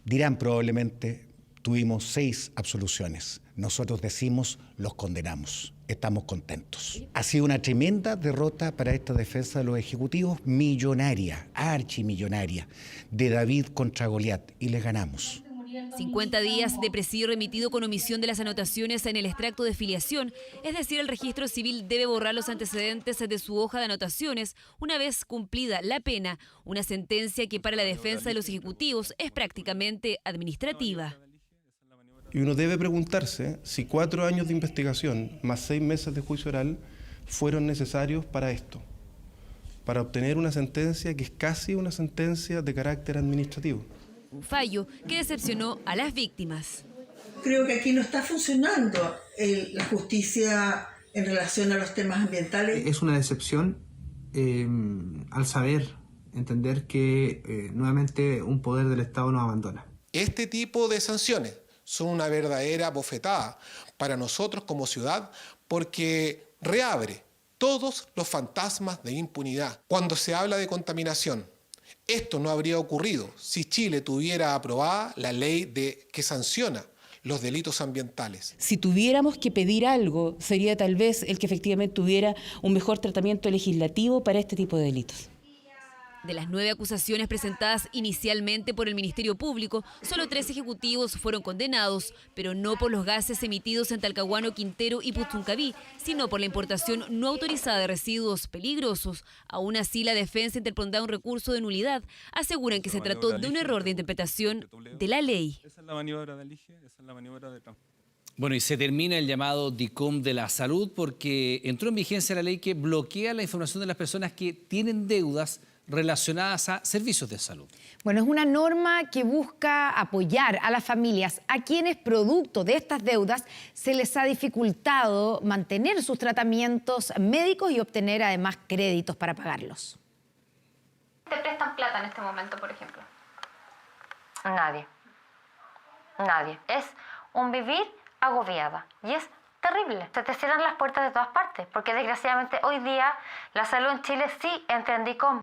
Dirán probablemente, tuvimos 6 absoluciones. Nosotros decimos, los condenamos. Estamos contentos. Ha sido una tremenda derrota para esta defensa de los ejecutivos, millonaria, archimillonaria, de David contra Goliat, y les ganamos. 50 días de presidio remitido con omisión de las anotaciones en el extracto de filiación, es decir, el registro civil debe borrar los antecedentes de su hoja de anotaciones una vez cumplida la pena, una sentencia que para la defensa de los ejecutivos es prácticamente administrativa. Y uno debe preguntarse si 4 años de investigación más 6 meses de juicio oral fueron necesarios para esto, para obtener una sentencia que es casi una sentencia de carácter administrativo. Un fallo que decepcionó a las víctimas. Creo que aquí no está funcionando la justicia en relación a los temas ambientales. Es una decepción al entender que nuevamente un poder del Estado nos abandona. Este tipo de sanciones son una verdadera bofetada para nosotros como ciudad porque reabre todos los fantasmas de impunidad. Cuando se habla de contaminación, esto no habría ocurrido si Chile tuviera aprobada la ley que sanciona los delitos ambientales. Si tuviéramos que pedir algo, sería tal vez el que efectivamente tuviera un mejor tratamiento legislativo para este tipo de delitos. De las 9 acusaciones presentadas inicialmente por el Ministerio Público, solo 3 ejecutivos fueron condenados, pero no por los gases emitidos en Talcahuano, Quintero y Puchuncaví, sino por la importación no autorizada de residuos peligrosos. Aún así, la defensa interpondrá un recurso de nulidad. Aseguran que se trató de un error de interpretación de la ley. Esa es la maniobra de Alige, esa es la maniobra de Trump. Bueno, y se termina el llamado DICOM de la salud porque entró en vigencia la ley que bloquea la información de las personas que tienen deudas relacionadas a servicios de salud. Bueno, es una norma que busca apoyar a las familias a quienes, producto de estas deudas, se les ha dificultado mantener sus tratamientos médicos y obtener además créditos para pagarlos. ¿Te prestan plata en este momento, por ejemplo? Nadie. Nadie. Es un vivir agobiada y es terrible. Se te cierran las puertas de todas partes porque desgraciadamente hoy día la salud en Chile sí entra en DICOM.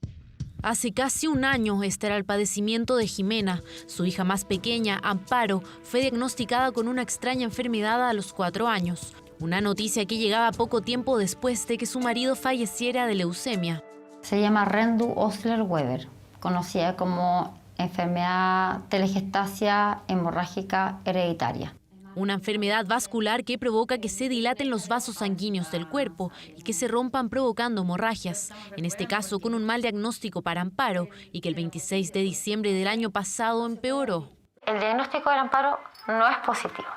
Hace casi un año, este era el padecimiento de Jimena. Su hija más pequeña, Amparo, fue diagnosticada con una extraña enfermedad a los 4 años. Una noticia que llegaba poco tiempo después de que su marido falleciera de leucemia. Se llama Rendu-Osler-Weber, conocida como enfermedad telangiectasia hemorrágica hereditaria. Una enfermedad vascular que provoca que se dilaten los vasos sanguíneos del cuerpo y que se rompan provocando hemorragias, en este caso con un mal diagnóstico para Amparo y que el 26 de diciembre del año pasado empeoró. El diagnóstico de Amparo no es positivo,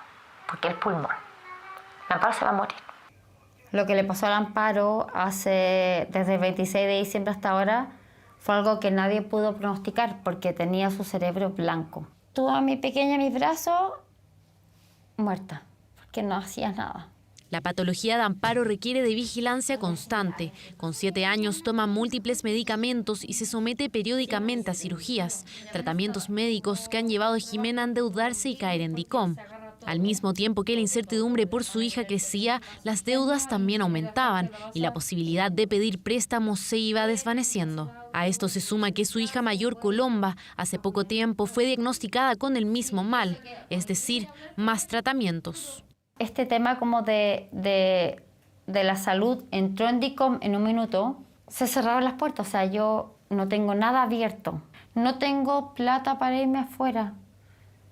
porque el pulmón. Amparo se va a morir. Lo que le pasó a Amparo desde el 26 de diciembre hasta ahora fue algo que nadie pudo pronosticar porque tenía su cerebro blanco. Tuvo a mi pequeña en mis brazos, muerta, porque no hacía nada. La patología de Amparo requiere de vigilancia constante. Con 7 años toma múltiples medicamentos y se somete periódicamente a cirugías, tratamientos médicos que han llevado a Jimena a endeudarse y caer en DICOM. Al mismo tiempo que la incertidumbre por su hija crecía, las deudas también aumentaban y la posibilidad de pedir préstamos se iba desvaneciendo. A esto se suma que su hija mayor, Colomba, hace poco tiempo fue diagnosticada con el mismo mal, es decir, más tratamientos. Este tema como de la salud entró en DICOM en un minuto, se cerraron las puertas, o sea, yo no tengo nada abierto, no tengo plata para irme afuera,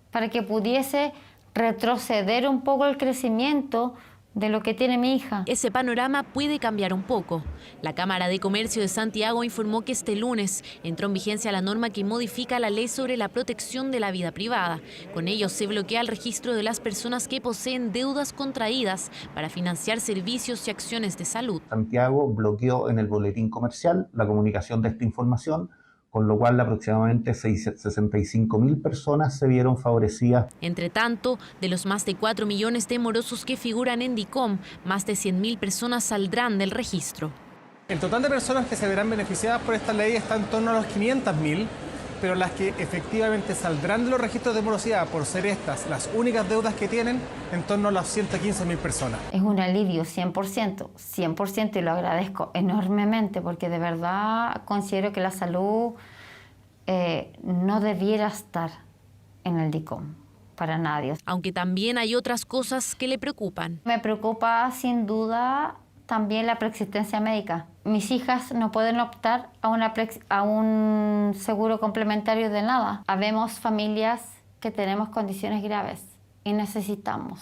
para que pudiese retroceder un poco el crecimiento de lo que tiene mi hija. Ese panorama puede cambiar un poco. La Cámara de Comercio de Santiago informó que este lunes entró en vigencia la norma que modifica la ley sobre la protección de la vida privada. Con ello se bloquea el registro de las personas que poseen deudas contraídas para financiar servicios y acciones de salud. Santiago bloqueó en el boletín comercial la comunicación de esta información, con lo cual aproximadamente 65.000 personas se vieron favorecidas. Entre tanto, de los más de 4 millones de morosos que figuran en DICOM, más de 100.000 personas saldrán del registro. El total de personas que se verán beneficiadas por esta ley está en torno a los 500.000, pero las que efectivamente saldrán de los registros de morosidad por ser estas las únicas deudas que tienen, en torno a las 115.000 personas. Es un alivio 100%, y lo agradezco enormemente porque de verdad considero que la salud no debiera estar en el DICOM para nadie. Aunque también hay otras cosas que le preocupan. Me preocupa sin duda también la preexistencia médica. Mis hijas no pueden optar a un seguro complementario de nada. Habemos familias que tenemos condiciones graves y necesitamos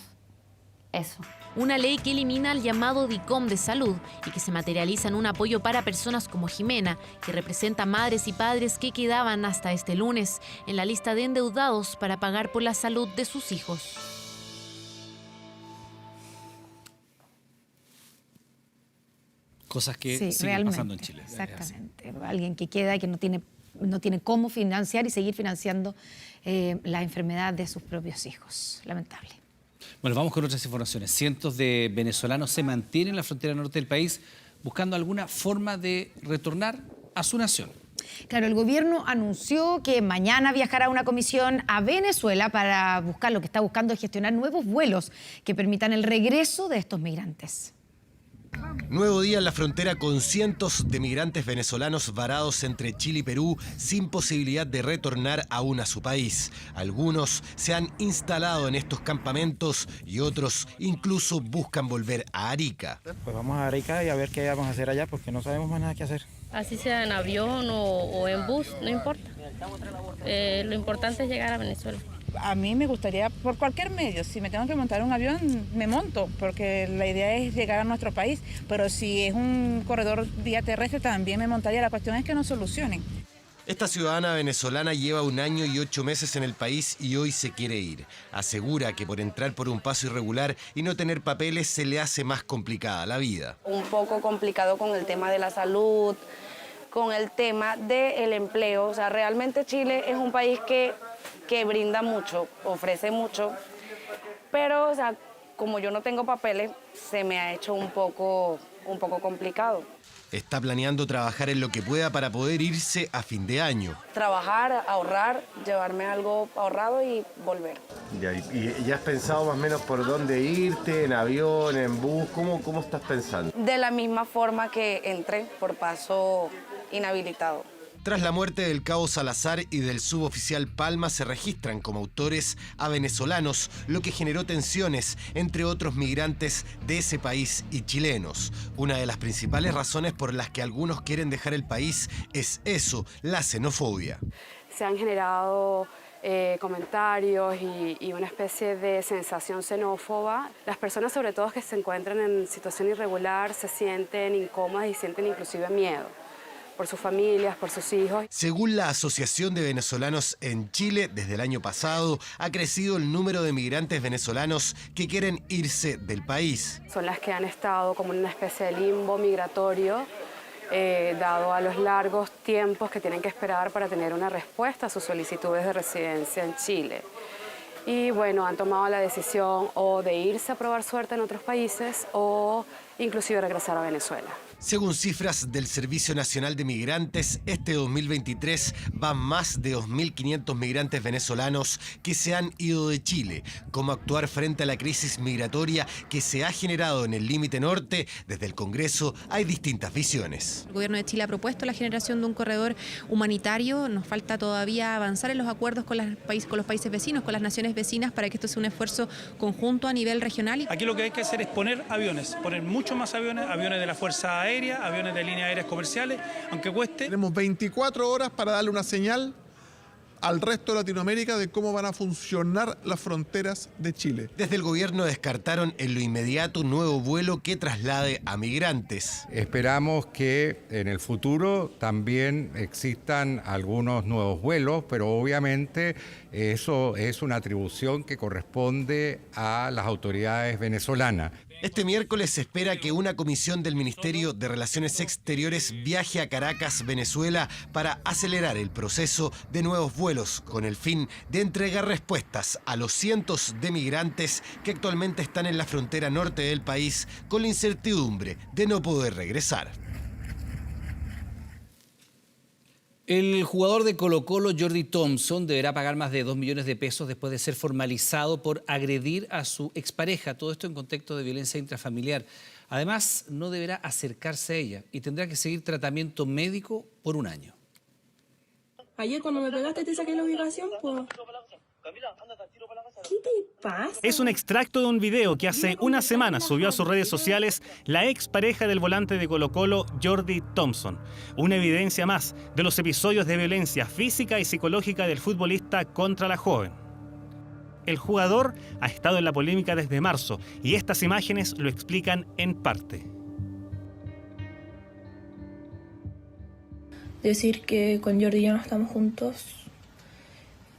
eso. Una ley que elimina el llamado DICOM de salud y que se materializa en un apoyo para personas como Jimena, que representa madres y padres que quedaban hasta este lunes en la lista de endeudados para pagar por la salud de sus hijos. Cosas que siguen pasando en Chile. Exactamente. Alguien que queda y que no tiene cómo financiar y seguir financiando la enfermedad de sus propios hijos. Lamentable. Bueno, vamos con otras informaciones. Cientos de venezolanos se mantienen en la frontera norte del país buscando alguna forma de retornar a su nación. Claro, el gobierno anunció que mañana viajará una comisión a Venezuela para buscar, lo que está buscando es gestionar nuevos vuelos que permitan el regreso de estos migrantes. Nuevo día en la frontera con cientos de migrantes venezolanos varados entre Chile y Perú sin posibilidad de retornar aún a su país. Algunos se han instalado en estos campamentos y otros incluso buscan volver a Arica. Pues vamos a Arica y a ver qué vamos a hacer allá porque no sabemos más nada que hacer. Así sea en avión o en bus, no importa. Lo importante es llegar a Venezuela. A mí me gustaría, por cualquier medio, si me tengo que montar un avión, me monto, porque la idea es llegar a nuestro país, pero si es un corredor vía terrestre también me montaría, la cuestión es que nos solucionen. Esta ciudadana venezolana lleva 1 año y 8 meses en el país y hoy se quiere ir. Asegura que por entrar por un paso irregular y no tener papeles se le hace más complicada la vida. Un poco complicado con el tema de la salud, con el tema del empleo. O sea, realmente Chile es un país que brinda mucho, ofrece mucho, pero o sea, como yo no tengo papeles, se me ha hecho un poco complicado. Está planeando trabajar en lo que pueda para poder irse a fin de año. Trabajar, ahorrar, llevarme algo ahorrado y volver. ¿Y ya has pensado más o menos por dónde irte? ¿En avión, en bus? ¿Cómo estás pensando? De la misma forma que entré, por paso inhabilitado. Tras la muerte del cabo Salazar y del suboficial Palma se registran como autores a venezolanos, lo que generó tensiones entre otros migrantes de ese país y chilenos. Una de las principales razones por las que algunos quieren dejar el país es eso, la xenofobia. Se han generado comentarios y una especie de sensación xenófoba. Las personas, sobre todo que se encuentran en situación irregular, se sienten incómodas y sienten inclusive miedo por sus familias, por sus hijos. Según la Asociación de Venezolanos en Chile, desde el año pasado ha crecido el número de migrantes venezolanos que quieren irse del país. Son las que han estado como en una especie de limbo migratorio, dado a los largos tiempos que tienen que esperar para tener una respuesta a sus solicitudes de residencia en Chile. Y bueno, han tomado la decisión o de irse a probar suerte en otros países o inclusive regresar a Venezuela. Según cifras del Servicio Nacional de Migrantes, este 2023 van más de 2.500 migrantes venezolanos que se han ido de Chile. ¿Cómo actuar frente a la crisis migratoria que se ha generado en el límite norte? Desde el Congreso hay distintas visiones. El gobierno de Chile ha propuesto la generación de un corredor humanitario. Nos falta todavía avanzar en los acuerdos con los países vecinos, con las naciones vecinas, para que esto sea un esfuerzo conjunto a nivel regional. Aquí lo que hay que hacer es poner aviones, poner muchos más aviones de la Fuerza Aérea, aviones de líneas aéreas comerciales, aunque cueste. Tenemos 24 horas para darle una señal al resto de Latinoamérica de cómo van a funcionar las fronteras de Chile. Desde el gobierno descartaron en lo inmediato un nuevo vuelo que traslade a migrantes. Esperamos que en el futuro también existan algunos nuevos vuelos, pero obviamente eso es una atribución que corresponde a las autoridades venezolanas. Este miércoles se espera que una comisión del Ministerio de Relaciones Exteriores viaje a Caracas, Venezuela, para acelerar el proceso de nuevos vuelos con el fin de entregar respuestas a los cientos de migrantes que actualmente están en la frontera norte del país con la incertidumbre de no poder regresar. El jugador de Colo-Colo, Jordi Thompson, deberá pagar más de 2 millones de pesos después de ser formalizado por agredir a su expareja. Todo esto en contexto de violencia intrafamiliar. Además, no deberá acercarse a ella y tendrá que seguir tratamiento médico por 1 año. Ayer cuando me pegaste te saqué la ubicación, pues... ¿Qué te pasa? Es un extracto de un video que hace una semana subió a sus redes sociales la expareja del volante de Colo-Colo, Jordi Thompson. Una evidencia más de los episodios de violencia física y psicológica del futbolista contra la joven. El jugador ha estado en la polémica desde marzo y estas imágenes lo explican en parte. Decir que con Jordi ya no estamos juntos.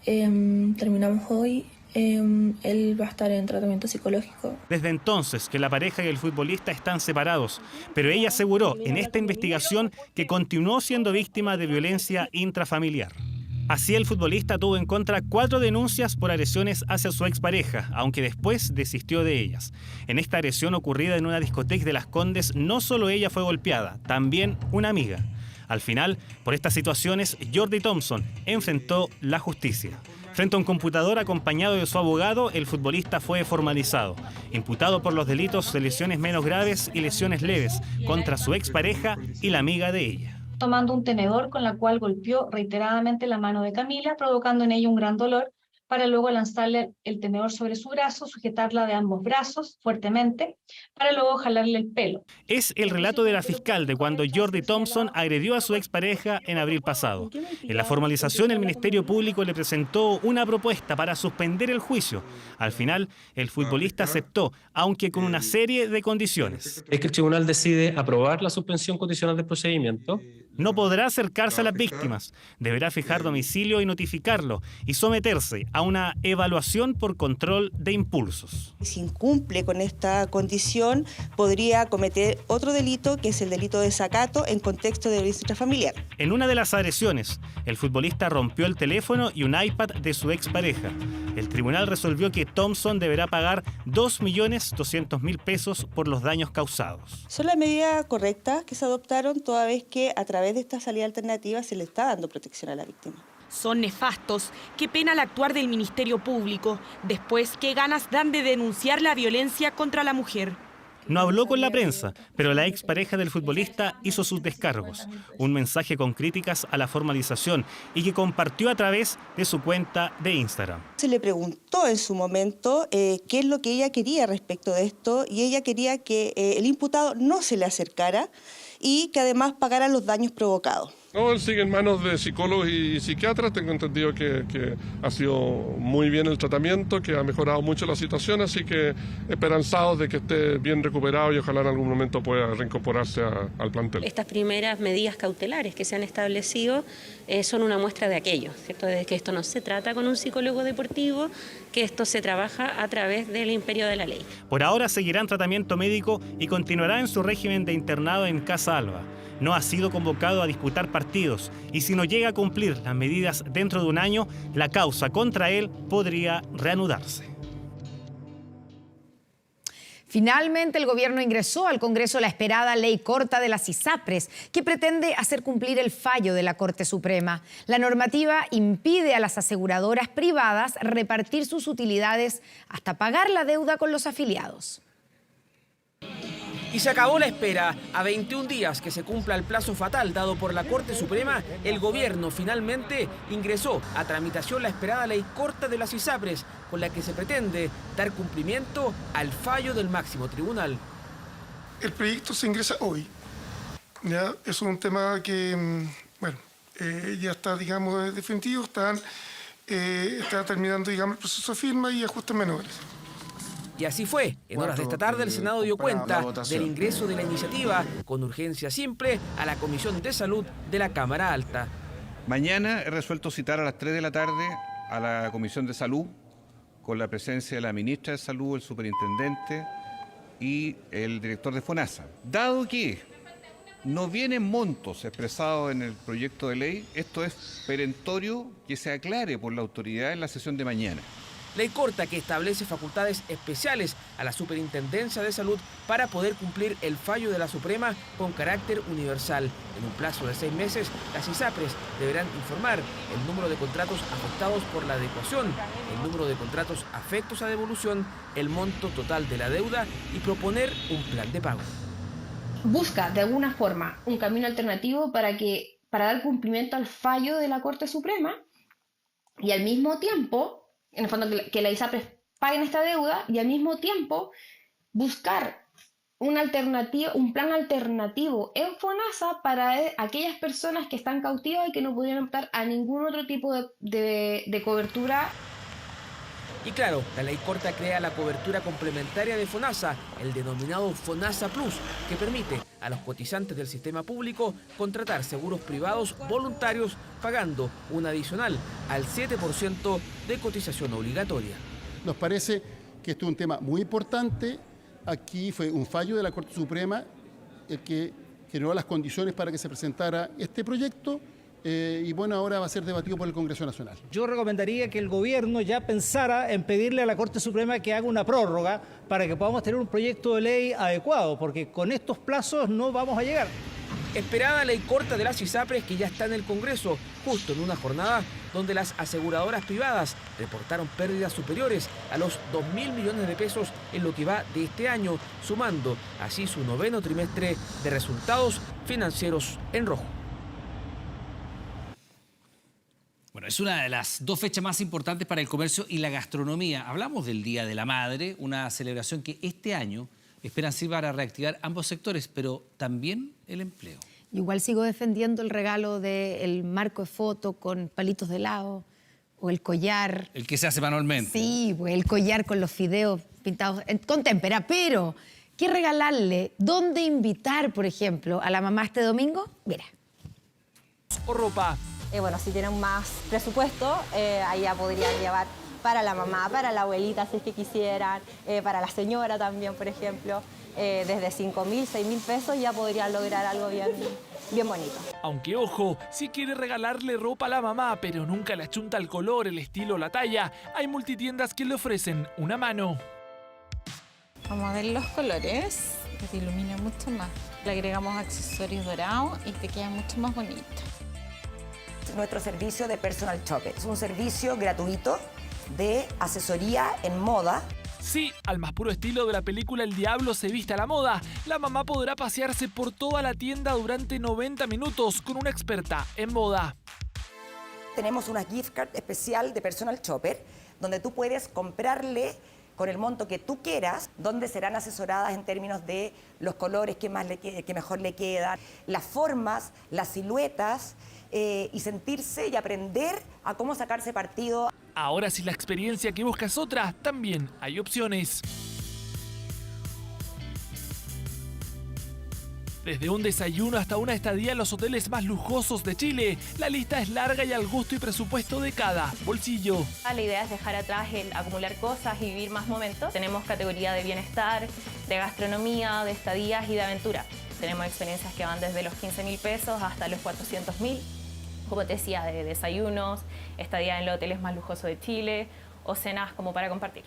Terminamos hoy. Él va a estar en tratamiento psicológico. Desde entonces que la pareja y el futbolista están separados, pero ella aseguró en esta investigación que continuó siendo víctima de violencia intrafamiliar. Así, el futbolista tuvo en contra 4 denuncias por agresiones hacia su expareja, aunque después desistió de ellas. En esta agresión ocurrida en una discoteca de Las Condes, no solo ella fue golpeada, también una amiga. Al final, por estas situaciones, Jordi Thompson enfrentó la justicia. Frente a un computador acompañado de su abogado, el futbolista fue formalizado, imputado por los delitos de lesiones menos graves y lesiones leves contra su expareja y la amiga de ella. Tomando un tenedor con la cual golpeó reiteradamente la mano de Camila, provocando en ella un gran dolor, para luego lanzarle el tenedor sobre su brazo, sujetarla de ambos brazos fuertemente, para luego jalarle el pelo. Es el relato de la fiscal de cuando Jordi Thompson agredió a su expareja en abril pasado. En la formalización, el Ministerio Público le presentó una propuesta para suspender el juicio. Al final, el futbolista aceptó, aunque con una serie de condiciones. Es que el tribunal decide aprobar la suspensión condicional del procedimiento. No podrá acercarse a las víctimas, deberá fijar domicilio y notificarlo, y someterse a una evaluación por control de impulsos. Si incumple con esta condición, podría cometer otro delito, que es el delito de desacato en contexto de violencia intrafamiliar. En una de las agresiones, el futbolista rompió el teléfono y un iPad de su expareja. El tribunal resolvió que Thompson deberá pagar 2.200.000 pesos por los daños causados. Son las medidas correctas que se adoptaron, toda vez que a través de esta salida alternativa se le está dando protección a la víctima. Son nefastos. Qué pena el actuar del Ministerio Público. Después, qué ganas dan de denunciar la violencia contra la mujer. No habló con la prensa, pero la expareja del futbolista hizo sus descargos. Un mensaje con críticas a la formalización y que compartió a través de su cuenta de Instagram. Se le preguntó en su momento qué es lo que ella quería respecto de esto, y ella quería que el imputado no se le acercara y que además pagara los daños provocados. No, él sigue en manos de psicólogos y psiquiatras. Tengo entendido que ha sido muy bien el tratamiento, que ha mejorado mucho la situación, así que esperanzados de que esté bien recuperado y ojalá en algún momento pueda reincorporarse al plantel. Estas primeras medidas cautelares que se han establecido son una muestra de aquello, ¿cierto? De que esto no se trata con un psicólogo deportivo, que esto se trabaja a través del imperio de la ley. Por ahora seguirá en tratamiento médico y continuará en su régimen de internado en Casa Alba. No ha sido convocado a disputar partidos y si no llega a cumplir las medidas dentro de 1 año, la causa contra él podría reanudarse. Finalmente, el gobierno ingresó al Congreso la esperada ley corta de las ISAPRES, que pretende hacer cumplir el fallo de la Corte Suprema. La normativa impide a las aseguradoras privadas repartir sus utilidades hasta pagar la deuda con los afiliados. Y se acabó la espera. A 21 días que se cumpla el plazo fatal dado por la Corte Suprema, el gobierno finalmente ingresó a tramitación la esperada ley corta de las ISAPRES, con la que se pretende dar cumplimiento al fallo del máximo tribunal. El proyecto se ingresa hoy. ¿Ya? Es un tema que, ya está, digamos, definitivo, está terminando, digamos, el proceso de firma y ajustes menores. Y así fue. En horas de esta tarde, el Senado dio cuenta del ingreso de la iniciativa con urgencia simple a la Comisión de Salud de la Cámara Alta. Mañana he resuelto citar a las 3 de la tarde a la Comisión de Salud con la presencia de la Ministra de Salud, el Superintendente y el Director de FONASA. Dado que no vienen montos expresados en el proyecto de ley, esto es perentorio que se aclare por la autoridad en la sesión de mañana. Ley corta que establece facultades especiales a la Superintendencia de Salud para poder cumplir el fallo de la Suprema con carácter universal. En un plazo de 6 meses, las ISAPRES deberán informar el número de contratos afectados por la adecuación, el número de contratos afectos a devolución, el monto total de la deuda y proponer un plan de pago. Busca de alguna forma un camino alternativo para dar cumplimiento al fallo de la Corte Suprema y al mismo tiempo, en el fondo, que la ISAPRES paguen esta deuda y al mismo tiempo buscar una alternativa, un plan alternativo en FONASA para aquellas personas que están cautivas y que no pudieran optar a ningún otro tipo de cobertura. Y claro, la ley corta crea la cobertura complementaria de FONASA, el denominado FONASA Plus, que permite a los cotizantes del sistema público contratar seguros privados voluntarios pagando un adicional al 7% de cotización obligatoria. Nos parece que esto es un tema muy importante. Aquí fue un fallo de la Corte Suprema el que generó las condiciones para que se presentara este proyecto. Y bueno, ahora va a ser debatido por el Congreso Nacional. Yo recomendaría que el gobierno ya pensara en pedirle a la Corte Suprema que haga una prórroga para que podamos tener un proyecto de ley adecuado, porque con estos plazos no vamos a llegar. Esperada ley corta de las ISAPRES que ya está en el Congreso, justo en una jornada donde las aseguradoras privadas reportaron pérdidas superiores a los 2.000 millones de pesos en lo que va de este año, sumando así su 9º trimestre de resultados financieros en rojo. Bueno, es una de las 2 fechas más importantes para el comercio y la gastronomía. Hablamos del Día de la Madre, una celebración que este año esperan sirva para reactivar ambos sectores, pero también el empleo. Igual sigo defendiendo el regalo del marco de foto con palitos de helado o el collar. El que se hace manualmente. Sí, pues el collar con los fideos pintados con témpera, pero ¿qué regalarle? ¿Dónde invitar, por ejemplo, a la mamá este domingo? Mira. O ropa. Bueno, si tienen más presupuesto, allá podrían llevar para la mamá, para la abuelita, si es que quisieran, para la señora también, por ejemplo. Desde 5.000, 6.000 pesos ya podrían lograr algo bien bonito. Aunque ojo, si quiere regalarle ropa a la mamá, pero nunca le achunta el color, el estilo o la talla, hay multitiendas que le ofrecen una mano. Vamos a ver los colores, que te ilumina mucho más. Le agregamos accesorios dorados y te queda mucho más bonito. Nuestro servicio de Personal Shopper es un servicio gratuito de asesoría en moda. Sí, al más puro estilo de la película El Diablo se viste a la moda, la mamá podrá pasearse por toda la tienda durante 90 minutos con una experta en moda. Tenemos una gift card especial de Personal Shopper donde tú puedes comprarle con el monto que tú quieras, donde serán asesoradas en términos de los colores que mejor le quedan, las formas, las siluetas, y sentirse y aprender a cómo sacarse partido. Ahora, si la experiencia que buscas es otra, también hay opciones. Desde un desayuno hasta una estadía en los hoteles más lujosos de Chile, la lista es larga y al gusto y presupuesto de cada bolsillo. La idea es dejar atrás el acumular cosas y vivir más momentos. Tenemos categoría de bienestar, de gastronomía, de estadías y de aventura. Tenemos experiencias que van desde los 15.000 pesos hasta los 400.000. Como te decía, de desayunos, estadía en los hoteles más lujosos de Chile o cenas como para compartir.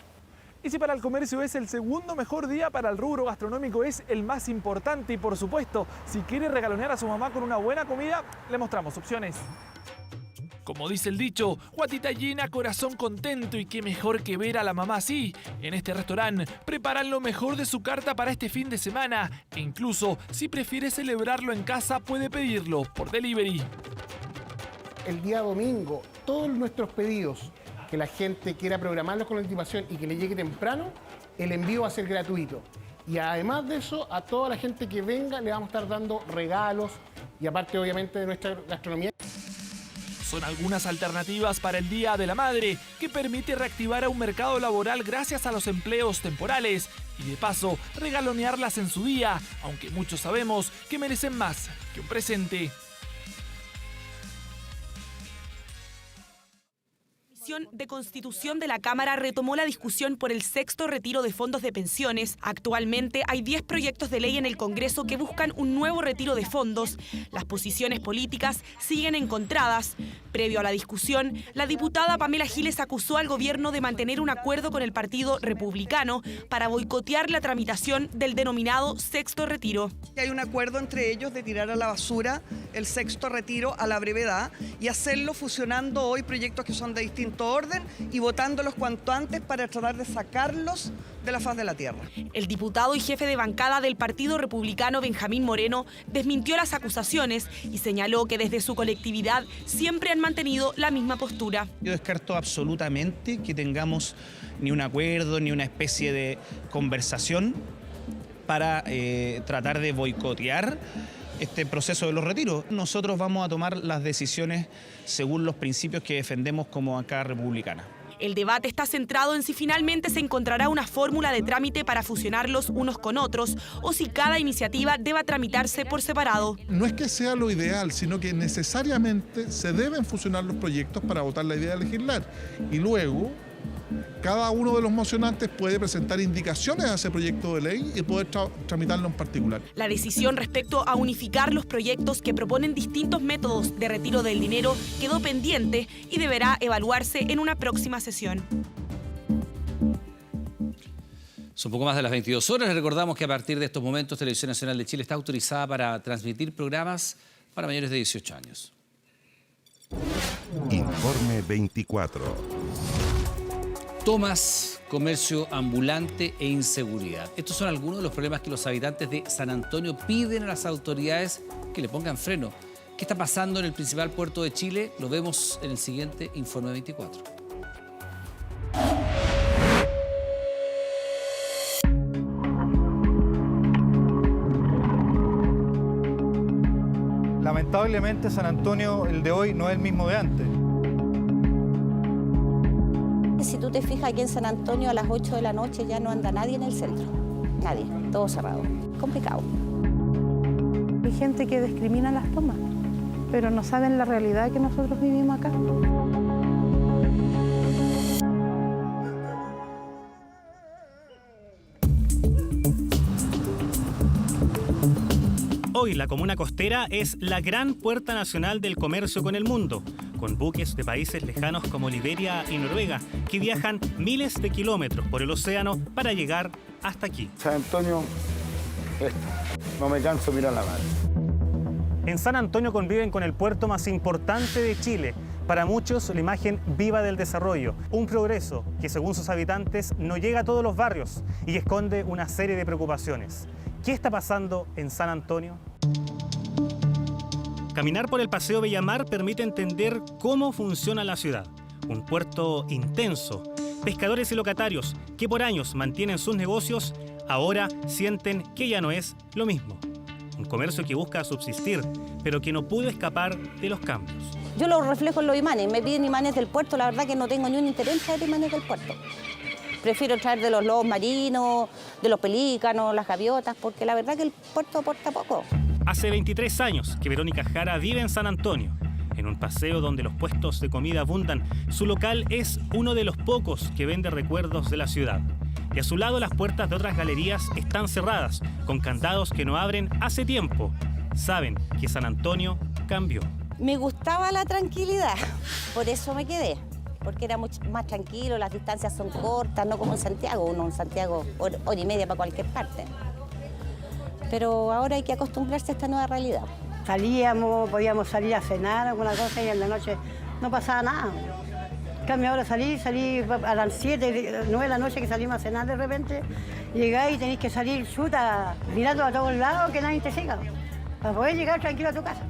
Y si para el comercio es el segundo mejor día, para el rubro gastronómico es el más importante. Y por supuesto, si quiere regalonear a su mamá con una buena comida, le mostramos opciones. Como dice el dicho, guatita llena, corazón contento, y qué mejor que ver a la mamá así. En este restaurante preparan lo mejor de su carta para este fin de semana. E incluso, si prefiere celebrarlo en casa, puede pedirlo por delivery. El día domingo, todos nuestros pedidos que la gente quiera programarlos con anticipación y que le llegue temprano, el envío va a ser gratuito. Y además de eso, a toda la gente que venga le vamos a estar dando regalos y aparte obviamente de nuestra gastronomía. Son algunas alternativas para el Día de la Madre, que permite reactivar a un mercado laboral gracias a los empleos temporales y de paso regalonearlas en su día, aunque muchos sabemos que merecen más que un presente. Comisión de Constitución de la Cámara retomó la discusión por el sexto retiro de fondos de pensiones. Actualmente hay 10 proyectos de ley en el Congreso que buscan un nuevo retiro de fondos. Las posiciones políticas siguen encontradas. Previo a la discusión, la diputada Pamela Giles acusó al gobierno de mantener un acuerdo con el Partido Republicano para boicotear la tramitación del denominado sexto retiro. Hay un acuerdo entre ellos de tirar a la basura el sexto retiro a la brevedad y hacerlo fusionando hoy proyectos que son de distinto orden y votándolos cuanto antes para tratar de sacarlos de la faz de la tierra. El diputado y jefe de bancada del Partido Republicano, Benjamín Moreno, desmintió las acusaciones y señaló que desde su colectividad siempre han mantenido la misma postura. Yo descarto absolutamente que tengamos ni un acuerdo ni una especie de conversación para tratar de boicotear este proceso de los retiros. Nosotros vamos a tomar las decisiones según los principios que defendemos como bancada republicana. El debate está centrado en si finalmente se encontrará una fórmula de trámite para fusionarlos unos con otros o si cada iniciativa deba tramitarse por separado. No es que sea lo ideal, sino que necesariamente se deben fusionar los proyectos para votar la idea de legislar. Y luego, cada uno de los mocionantes puede presentar indicaciones a ese proyecto de ley y poder tramitarlo en particular. La decisión respecto a unificar los proyectos que proponen distintos métodos de retiro del dinero quedó pendiente y deberá evaluarse en una próxima sesión. Son poco más de las 22 horas. Les recordamos que a partir de estos momentos Televisión Nacional de Chile está autorizada para transmitir programas para mayores de 18 años. Informe 24. Tomas, comercio ambulante e inseguridad. Estos son algunos de los problemas que los habitantes de San Antonio piden a las autoridades que le pongan freno. ¿Qué está pasando en el principal puerto de Chile? Lo vemos en el siguiente Informe 24. Lamentablemente San Antonio, el de hoy, no es el mismo de antes. Si tú te fijas, aquí en San Antonio a las 8 de la noche ya no anda nadie en el centro. Nadie, todo cerrado. Complicado. Hay gente que discrimina las tomas, pero no saben la realidad que nosotros vivimos acá. Hoy la comuna costera es la gran puerta nacional del comercio con el mundo, con buques de países lejanos como Liberia y Noruega que viajan miles de kilómetros por el océano para llegar hasta aquí. San Antonio, no me canso de mirar la mar. En San Antonio conviven con el puerto más importante de Chile. Para muchos, la imagen viva del desarrollo, un progreso que, según sus habitantes, no llega a todos los barrios y esconde una serie de preocupaciones. ¿Qué está pasando en San Antonio? Caminar por el Paseo Bellamar permite entender cómo funciona la ciudad. Un puerto intenso. Pescadores y locatarios que por años mantienen sus negocios, ahora sienten que ya no es lo mismo. Un comercio que busca subsistir, pero que no pudo escapar de los cambios. Yo lo reflejo en los imanes. Me piden imanes del puerto. La verdad que no tengo ni un interés en traer imanes del puerto. Prefiero traer de los lobos marinos, de los pelícanos, las gaviotas, porque la verdad que el puerto aporta poco. Hace 23 años que Verónica Jara vive en San Antonio. En un paseo donde los puestos de comida abundan, su local es uno de los pocos que vende recuerdos de la ciudad. Y a su lado las puertas de otras galerías están cerradas, con candados que no abren hace tiempo. Saben que San Antonio cambió. Me gustaba la tranquilidad, por eso me quedé. Porque era mucho más tranquilo, las distancias son cortas, no como en Santiago. Uno en Santiago, hora y media para cualquier parte. Pero ahora hay que acostumbrarse a esta nueva realidad. Salíamos, podíamos salir a cenar, alguna cosa, y en la noche no pasaba nada. En cambio ahora salí a las 7, 9 de la noche que salimos a cenar de repente, llegáis y tenéis que salir chuta, mirando a todos lados que nadie te siga, para poder llegar tranquilo a tu casa.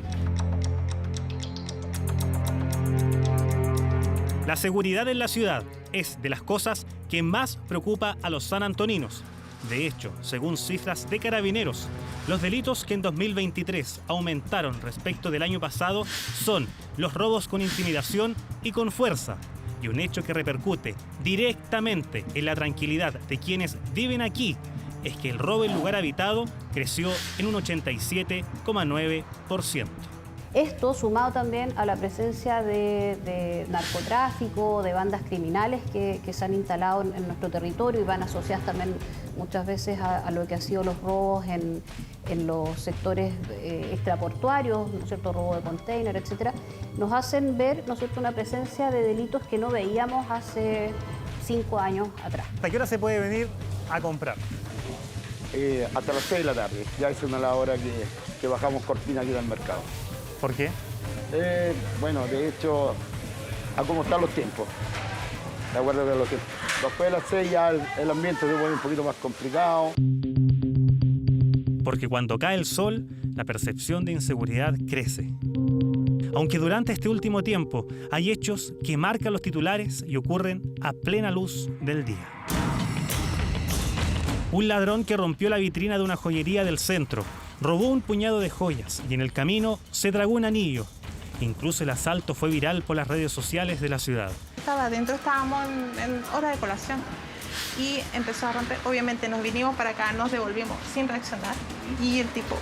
La seguridad en la ciudad es de las cosas que más preocupa a los sanantoninos. De hecho, según cifras de Carabineros, los delitos que en 2023 aumentaron respecto del año pasado son los robos con intimidación y con fuerza, y un hecho que repercute directamente en la tranquilidad de quienes viven aquí es que el robo en lugar habitado creció en un 87,9%. Esto sumado también a la presencia de narcotráfico, de bandas criminales que se han instalado en nuestro territorio y van asociadas también muchas veces a lo que han sido los robos en los sectores extraportuarios, ¿no es cierto?, robo de container, etcétera, nos hacen ver, ¿no es cierto?, una presencia de delitos que no veíamos hace 5 años atrás. ¿Hasta qué hora se puede venir a comprar? Hasta las 6 de la tarde. Ya es una hora que bajamos cortina aquí del mercado. ¿Por qué? Bueno, de hecho, a cómo están los tiempos. De acuerdo con lo que después de las 6 ya el ambiente se pone un poquito más complicado. Porque cuando cae el sol, la percepción de inseguridad crece. Aunque durante este último tiempo hay hechos que marcan los titulares y ocurren a plena luz del día. Un ladrón que rompió la vitrina de una joyería del centro, robó un puñado de joyas y en el camino se tragó un anillo. Incluso el asalto fue viral por las redes sociales de la ciudad. Estaba adentro, estábamos en hora de colación y empezó a romper. Obviamente nos vinimos para acá, nos devolvimos sin reaccionar y el tipo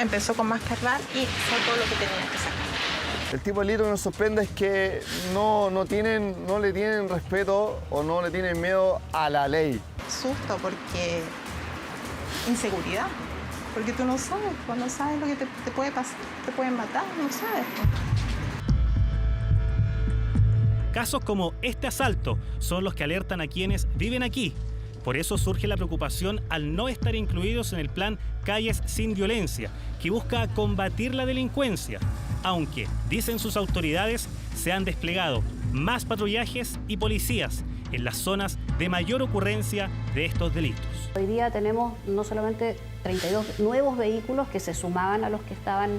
empezó con más cargar y sacó lo que tenía que sacar. El tipo de delito que nos sorprende es que no le tienen respeto o no le tienen miedo a la ley. Susto porque inseguridad, porque tú no sabes lo que te puede pasar, te pueden matar, no sabes. Casos como este asalto son los que alertan a quienes viven aquí. Por eso surge la preocupación al no estar incluidos en el plan Calles sin Violencia, que busca combatir la delincuencia. Aunque, dicen sus autoridades, se han desplegado más patrullajes y policías en las zonas de mayor ocurrencia de estos delitos. Hoy día tenemos no solamente 32 nuevos vehículos que se sumaban a los que estaban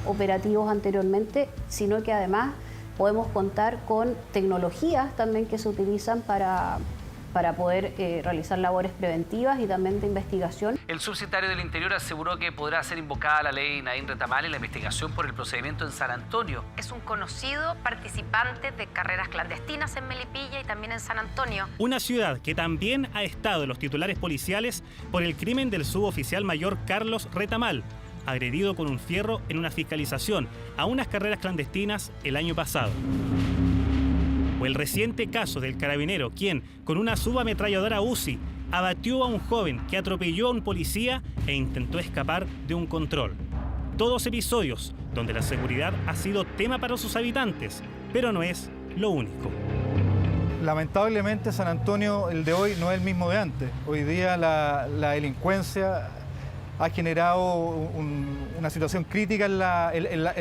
operativos anteriormente, sino que además podemos contar con tecnologías también que se utilizan para poder realizar labores preventivas y también de investigación. El subsecretario del Interior aseguró que podrá ser invocada la ley Nadine Retamal en la investigación por el procedimiento en San Antonio. Es un conocido participante de carreras clandestinas en Melipilla y también en San Antonio. Una ciudad que también ha estado en los titulares policiales por el crimen del suboficial mayor Carlos Retamal, agredido con un fierro en una fiscalización a unas carreras clandestinas el año pasado. O el reciente caso del carabinero, quien, con una subametralladora Uzi, abatió a un joven que atropelló a un policía e intentó escapar de un control. Todos episodios donde la seguridad ha sido tema para sus habitantes, pero no es lo único. Lamentablemente San Antonio, el de hoy, no es el mismo de antes. Hoy día la delincuencia ha generado una situación crítica en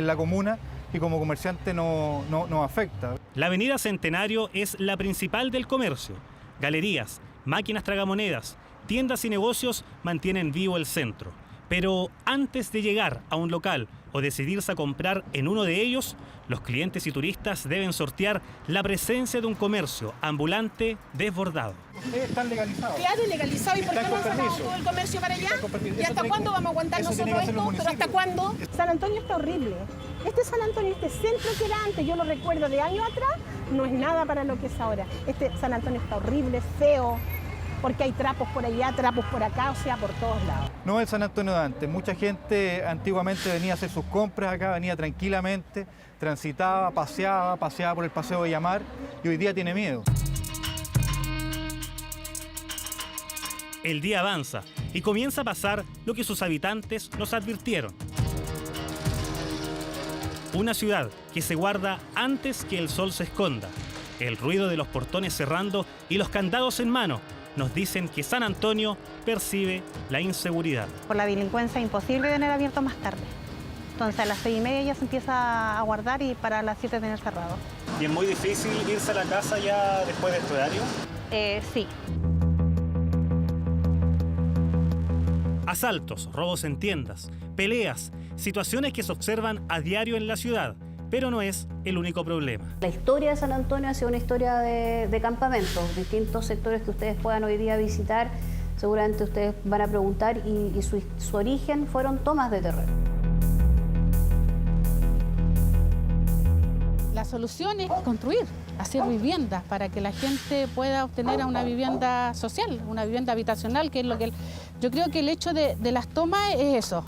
la comuna y como comerciante nos afecta. La avenida Centenario es la principal del comercio. Galerías, máquinas tragamonedas, tiendas y negocios mantienen vivo el centro. Pero antes de llegar a un local o decidirse a comprar en uno de ellos, los clientes y turistas deben sortear la presencia de un comercio ambulante desbordado. Ustedes están legalizados. Claro, legalizado. ¿Y por qué no sacamos todo el comercio para allá? ¿Y hasta cuándo vamos a aguantar nosotros esto? ¿Pero hasta cuándo? San Antonio está horrible. Este San Antonio, este centro que era antes, yo lo recuerdo de años atrás, no es nada para lo que es ahora. Este San Antonio está horrible, feo, porque hay trapos por allá, trapos por acá, o sea, por todos lados. No es San Antonio de antes. Mucha gente antiguamente venía a hacer sus compras acá, venía tranquilamente, transitaba, paseaba por el paseo de Llamar y hoy día tiene miedo. El día avanza y comienza a pasar lo que sus habitantes nos advirtieron. Una ciudad que se guarda antes que el sol se esconda. El ruido de los portones cerrando y los candados en mano nos dicen que San Antonio percibe la inseguridad. Por la delincuencia es imposible tener abierto más tarde. Entonces a las 6:30 ya se empieza a guardar y para las 7 tener cerrado. ¿Y es muy difícil irse a la casa ya después de este horario? Sí. Asaltos, robos en tiendas, peleas, situaciones que se observan a diario en la ciudad, pero no es el único problema. La historia de San Antonio ha sido una historia de campamentos, distintos sectores que ustedes puedan hoy día visitar. Seguramente ustedes van a preguntar y su origen fueron tomas de terreno. La solución es construir. hacer viviendas para que la gente pueda obtener una vivienda social, una vivienda habitacional, que es lo que yo creo que el hecho de las tomas es eso,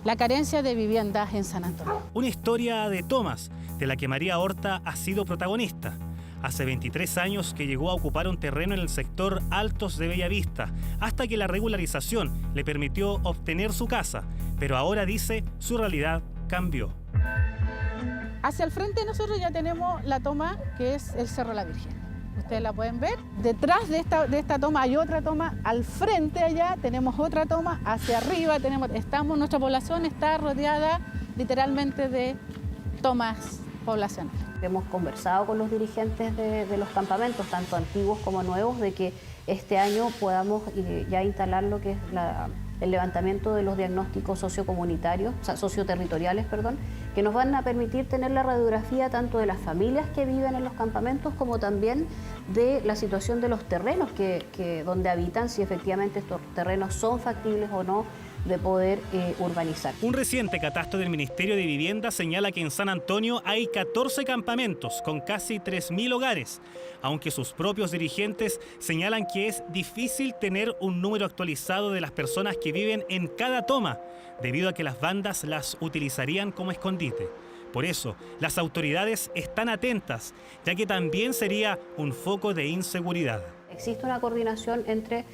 la carencia de viviendas en San Antonio. Una historia de tomas de la que María Horta ha sido protagonista. Hace 23 años que llegó a ocupar un terreno en el sector Altos de Bellavista, hasta que la regularización le permitió obtener su casa, pero ahora dice su realidad cambió. Hacia el frente nosotros ya tenemos la toma que es el Cerro La Virgen. Ustedes la pueden ver. Detrás de esta toma hay otra toma. Al frente allá tenemos otra toma. Hacia arriba nuestra población está rodeada literalmente de tomas poblacionales. Hemos conversado con los dirigentes de los campamentos, tanto antiguos como nuevos, de que este año podamos ya instalar lo que es el levantamiento de los diagnósticos sociocomunitarios, o sea, socioterritoriales, perdón, que nos van a permitir tener la radiografía tanto de las familias que viven en los campamentos como también de la situación de los terrenos donde habitan, si efectivamente estos terrenos son factibles o no de poder urbanizar. Un reciente catastro del Ministerio de Vivienda señala que en San Antonio hay 14 campamentos con casi 3.000 hogares, aunque sus propios dirigentes señalan que es difícil tener un número actualizado de las personas que viven en cada toma, debido a que las bandas las utilizarían como escondite. Por eso, las autoridades están atentas, ya que también sería un foco de inseguridad. Existe una coordinación entre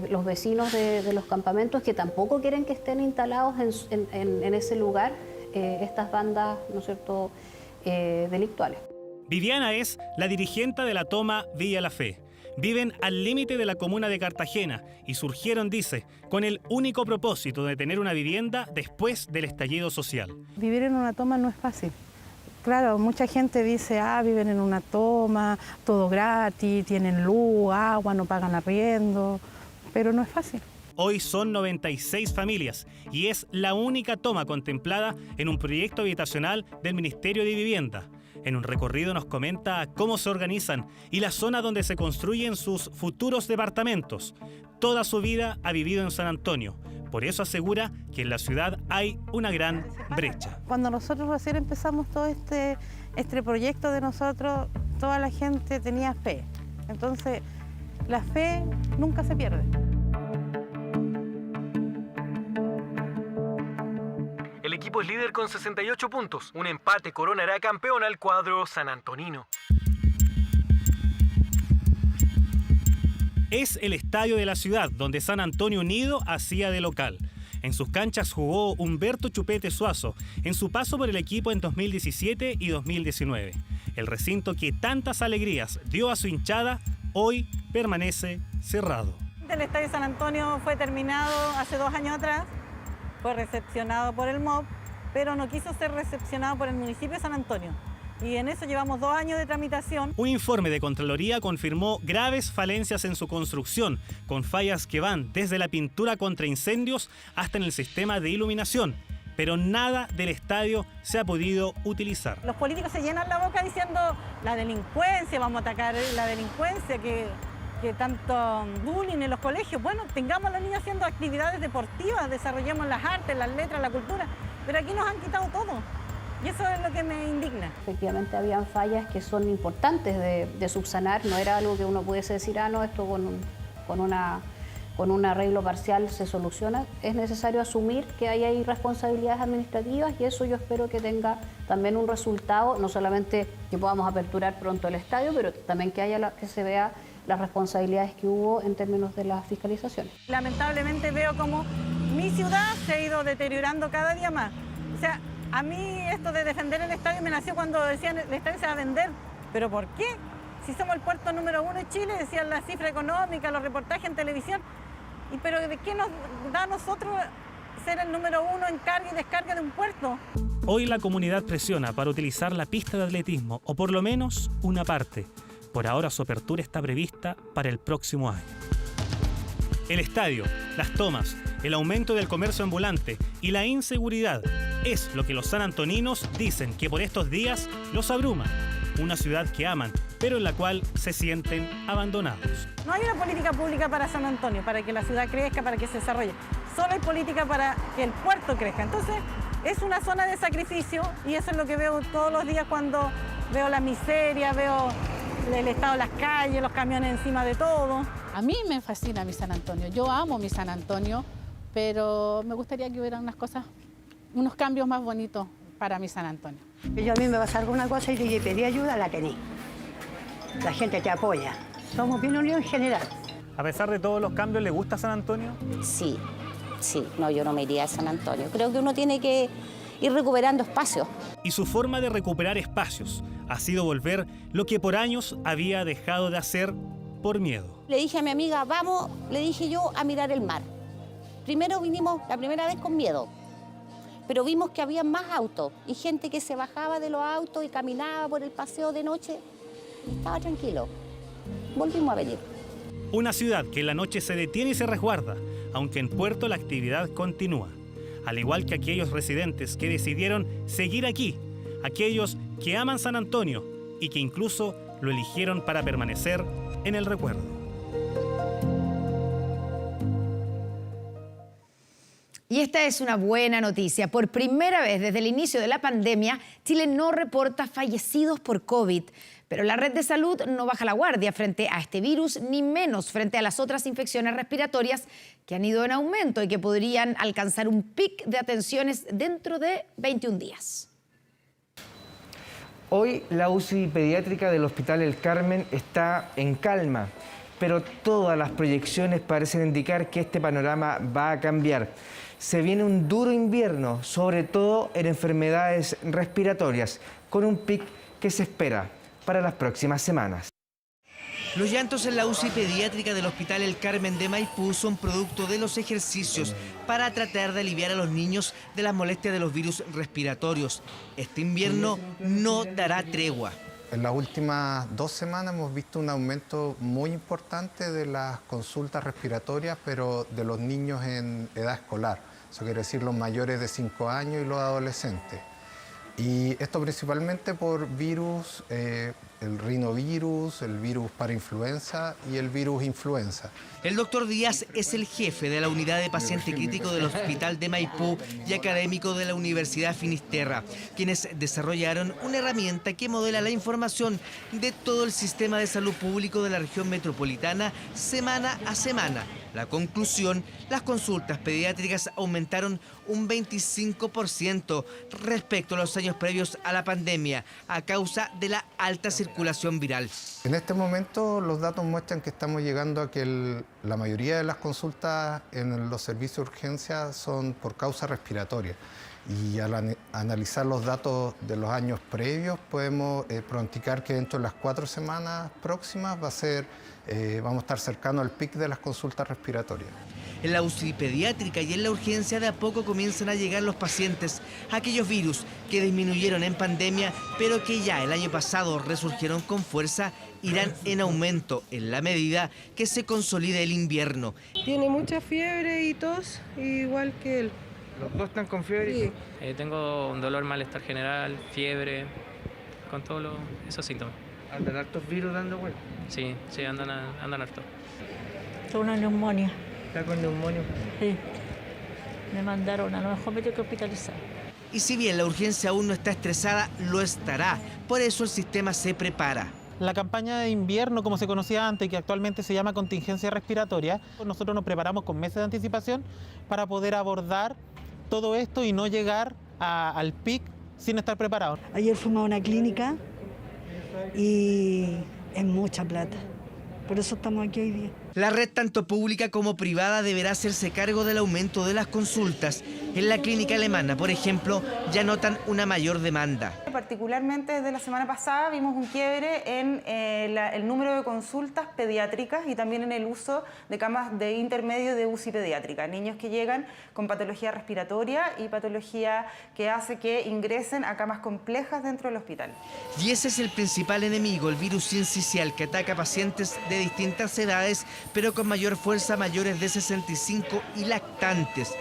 los vecinos de los campamentos que tampoco quieren que estén instalados en ese lugar estas bandas, ¿no es cierto?, delictuales. Viviana es la dirigente de la toma Villa La Fe. Viven al límite de la comuna de Cartagena y surgieron, dice, con el único propósito de tener una vivienda después del estallido social. Vivir en una toma no es fácil. Claro, mucha gente dice, viven en una toma, todo gratis, tienen luz, agua, no pagan arriendo, pero no es fácil. Hoy son 96 familias y es la única toma contemplada en un proyecto habitacional del Ministerio de Vivienda. En un recorrido nos comenta cómo se organizan y la zona donde se construyen sus futuros departamentos. Toda su vida ha vivido en San Antonio. Por eso asegura que en la ciudad hay una gran brecha. Cuando nosotros recién empezamos todo este proyecto de nosotros, toda la gente tenía fe. Entonces, la fe nunca se pierde. El equipo es líder con 68 puntos. Un empate coronará campeón al cuadro sanantonino. Es el estadio de la ciudad, donde San Antonio Unido hacía de local. En sus canchas jugó Humberto Chupete Suazo, en su paso por el equipo en 2017 y 2019. El recinto que tantas alegrías dio a su hinchada, hoy permanece cerrado. El estadio San Antonio fue terminado hace 2 años atrás, fue recepcionado por el MOB, pero no quiso ser recepcionado por el municipio de San Antonio. Y en eso llevamos 2 años de tramitación. Un informe de Contraloría confirmó graves falencias en su construcción, con fallas que van desde la pintura contra incendios hasta en el sistema de iluminación. Pero nada del estadio se ha podido utilizar. Los políticos se llenan la boca diciendo la delincuencia, vamos a atacar la delincuencia, que tanto bullying en los colegios. Bueno, tengamos a los niños haciendo actividades deportivas, desarrollemos las artes, las letras, la cultura, pero aquí nos han quitado todo. Y eso es lo que me indigna. Efectivamente habían fallas que son importantes de subsanar, no era algo que uno pudiese decir, no, esto con un arreglo parcial se soluciona. Es necesario asumir que hay responsabilidades administrativas y eso yo espero que tenga también un resultado, no solamente que podamos aperturar pronto el estadio, pero también que se vea las responsabilidades que hubo en términos de las fiscalizaciones. Lamentablemente veo como mi ciudad se ha ido deteriorando cada día más. O sea, a mí esto de defender el estadio me nació cuando decían el estadio se va a vender. ¿Pero por qué? Si somos el puerto número 1 de Chile, decían la cifra económica, los reportajes en televisión. ¿Pero de qué nos da a nosotros ser el número 1 en carga y descarga de un puerto? Hoy la comunidad presiona para utilizar la pista de atletismo, o por lo menos una parte. Por ahora su apertura está prevista para el próximo año. El estadio, las tomas, el aumento del comercio ambulante y la inseguridad es lo que los sanantoninos dicen que por estos días los abruma. Una ciudad que aman, pero en la cual se sienten abandonados. No hay una política pública para San Antonio, para que la ciudad crezca, para que se desarrolle. Solo hay política para que el puerto crezca. Entonces, es una zona de sacrificio y eso es lo que veo todos los días cuando veo la miseria, veo el estado de las calles, los camiones encima de todo. A mí me fascina mi San Antonio, yo amo mi San Antonio, pero me gustaría que hubiera unas cosas, unos cambios más bonitos para mi San Antonio. Yo a mí me pasa alguna cosa y te pedí ayuda, la tení. La gente te apoya. Somos bien unidos en general. A pesar de todos los cambios, ¿le gusta San Antonio? Sí, no, yo no me iría a San Antonio. Creo que uno tiene que ir recuperando espacios. Y su forma de recuperar espacios ha sido volver lo que por años había dejado de hacer por miedo. Le dije a mi amiga, vamos, le dije yo, a mirar el mar. Primero vinimos la primera vez con miedo, pero vimos que había más autos y gente que se bajaba de los autos y caminaba por el paseo de noche y estaba tranquilo. Volvimos a venir. Una ciudad que en la noche se detiene y se resguarda, aunque en Puerto la actividad continúa. Al igual que aquellos residentes que decidieron seguir aquí, aquellos que aman San Antonio y que incluso lo eligieron para permanecer en el recuerdo. Y esta es una buena noticia. Por primera vez desde el inicio de la pandemia, Chile no reporta fallecidos por COVID. Pero la red de salud no baja la guardia frente a este virus, ni menos frente a las otras infecciones respiratorias que han ido en aumento y que podrían alcanzar un pic de atenciones dentro de 21 días. Hoy la UCI pediátrica del Hospital El Carmen está en calma, pero todas las proyecciones parecen indicar que este panorama va a cambiar. Se viene un duro invierno, sobre todo en enfermedades respiratorias, con un pic que se espera para las próximas semanas. Los llantos en la UCI pediátrica del Hospital El Carmen de Maipú son producto de los ejercicios para tratar de aliviar a los niños de las molestias de los virus respiratorios. Este invierno no dará tregua. En las últimas 2 semanas hemos visto un aumento muy importante de las consultas respiratorias, pero de los niños en edad escolar. Eso quiere decir los mayores de 5 años y los adolescentes. Y esto principalmente por virus, el rinovirus, el virus parainfluenza y el virus influenza. El doctor Díaz es el jefe de la unidad de paciente crítico del Hospital de Maipú y académico de la Universidad Finisterra, quienes desarrollaron una herramienta que modela la información de todo el sistema de salud público de la región metropolitana semana a semana. La conclusión, las consultas pediátricas aumentaron un 25% respecto a los años previos a la pandemia, a causa de la alta circulación viral. En este momento los datos muestran que estamos llegando a que la mayoría de las consultas en los servicios de urgencia son por causa respiratoria. Y al analizar los datos de los años previos podemos pronosticar que dentro de las 4 semanas próximas vamos a estar cercanos al pic de las consultas respiratorias. En la UCI pediátrica y en la urgencia de a poco comienzan a llegar los pacientes, aquellos virus que disminuyeron en pandemia, pero que ya el año pasado resurgieron con fuerza, irán en aumento en la medida que se consolide el invierno. Tiene mucha fiebre y tos, igual que él. ¿Los dos están con fiebre? Sí. Tengo un dolor, malestar general, fiebre, con todos esos síntomas. ¿Andan hartos virus dando vuelta? Sí, andan hartos. Tengo una neumonía. ¿Está con neumonía? Sí. Me mandaron, a lo mejor me tengo que hospitalizar. Y si bien la urgencia aún no está estresada, lo estará. Por eso el sistema se prepara. La campaña de invierno, como se conocía antes, que actualmente se llama contingencia respiratoria, nosotros nos preparamos con meses de anticipación para poder abordar todo esto y no llegar al pic sin estar preparados. Ayer fuimos a una clínica y es mucha plata. Por eso estamos aquí hoy día. La red tanto pública como privada deberá hacerse cargo del aumento de las consultas. En la clínica alemana, por ejemplo, ya notan una mayor demanda. Particularmente desde la semana pasada vimos un quiebre en el número de consultas pediátricas y también en el uso de camas de intermedio de UCI pediátrica. Niños que llegan con patología respiratoria y patología que hace que ingresen a camas complejas dentro del hospital. Y ese es el principal enemigo, el virus sincicial, que ataca a pacientes de distintas edades, pero con mayor fuerza, mayores de 65 y lactantes.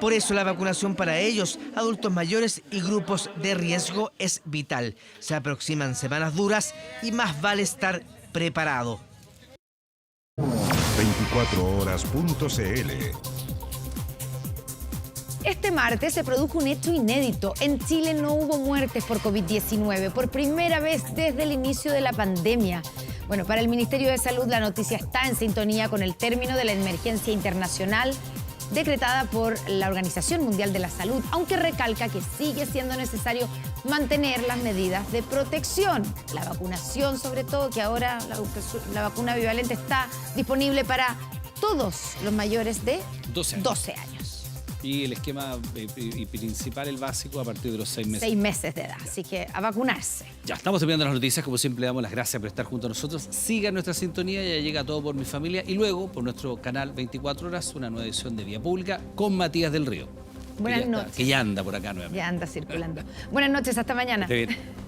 Por eso la vacunación para ellos, adultos mayores y grupos de riesgo es vital. Se aproximan semanas duras y más vale estar preparado. 24horas.cl Este martes se produjo un hecho inédito. En Chile no hubo muertes por COVID-19, por primera vez desde el inicio de la pandemia. Bueno, para el Ministerio de Salud la noticia está en sintonía con el término de la emergencia internacional decretada por la Organización Mundial de la Salud, aunque recalca que sigue siendo necesario mantener las medidas de protección. La vacunación, sobre todo, que ahora la vacuna bivalente está disponible para todos los mayores de 12 años. Y el esquema principal, el básico, a partir de los 6 meses. 6 meses de edad, así que a vacunarse. Ya, estamos terminando las noticias. Como siempre, le damos las gracias por estar junto a nosotros. Sigan nuestra sintonía, ya llega Todo por mi Familia. Y luego, por nuestro canal 24 Horas, una nueva edición de Vía Pública con Matías del Río. Buenas noches. Que ya anda por acá nuevamente. Ya anda circulando. Buenas noches, hasta mañana. Esté bien.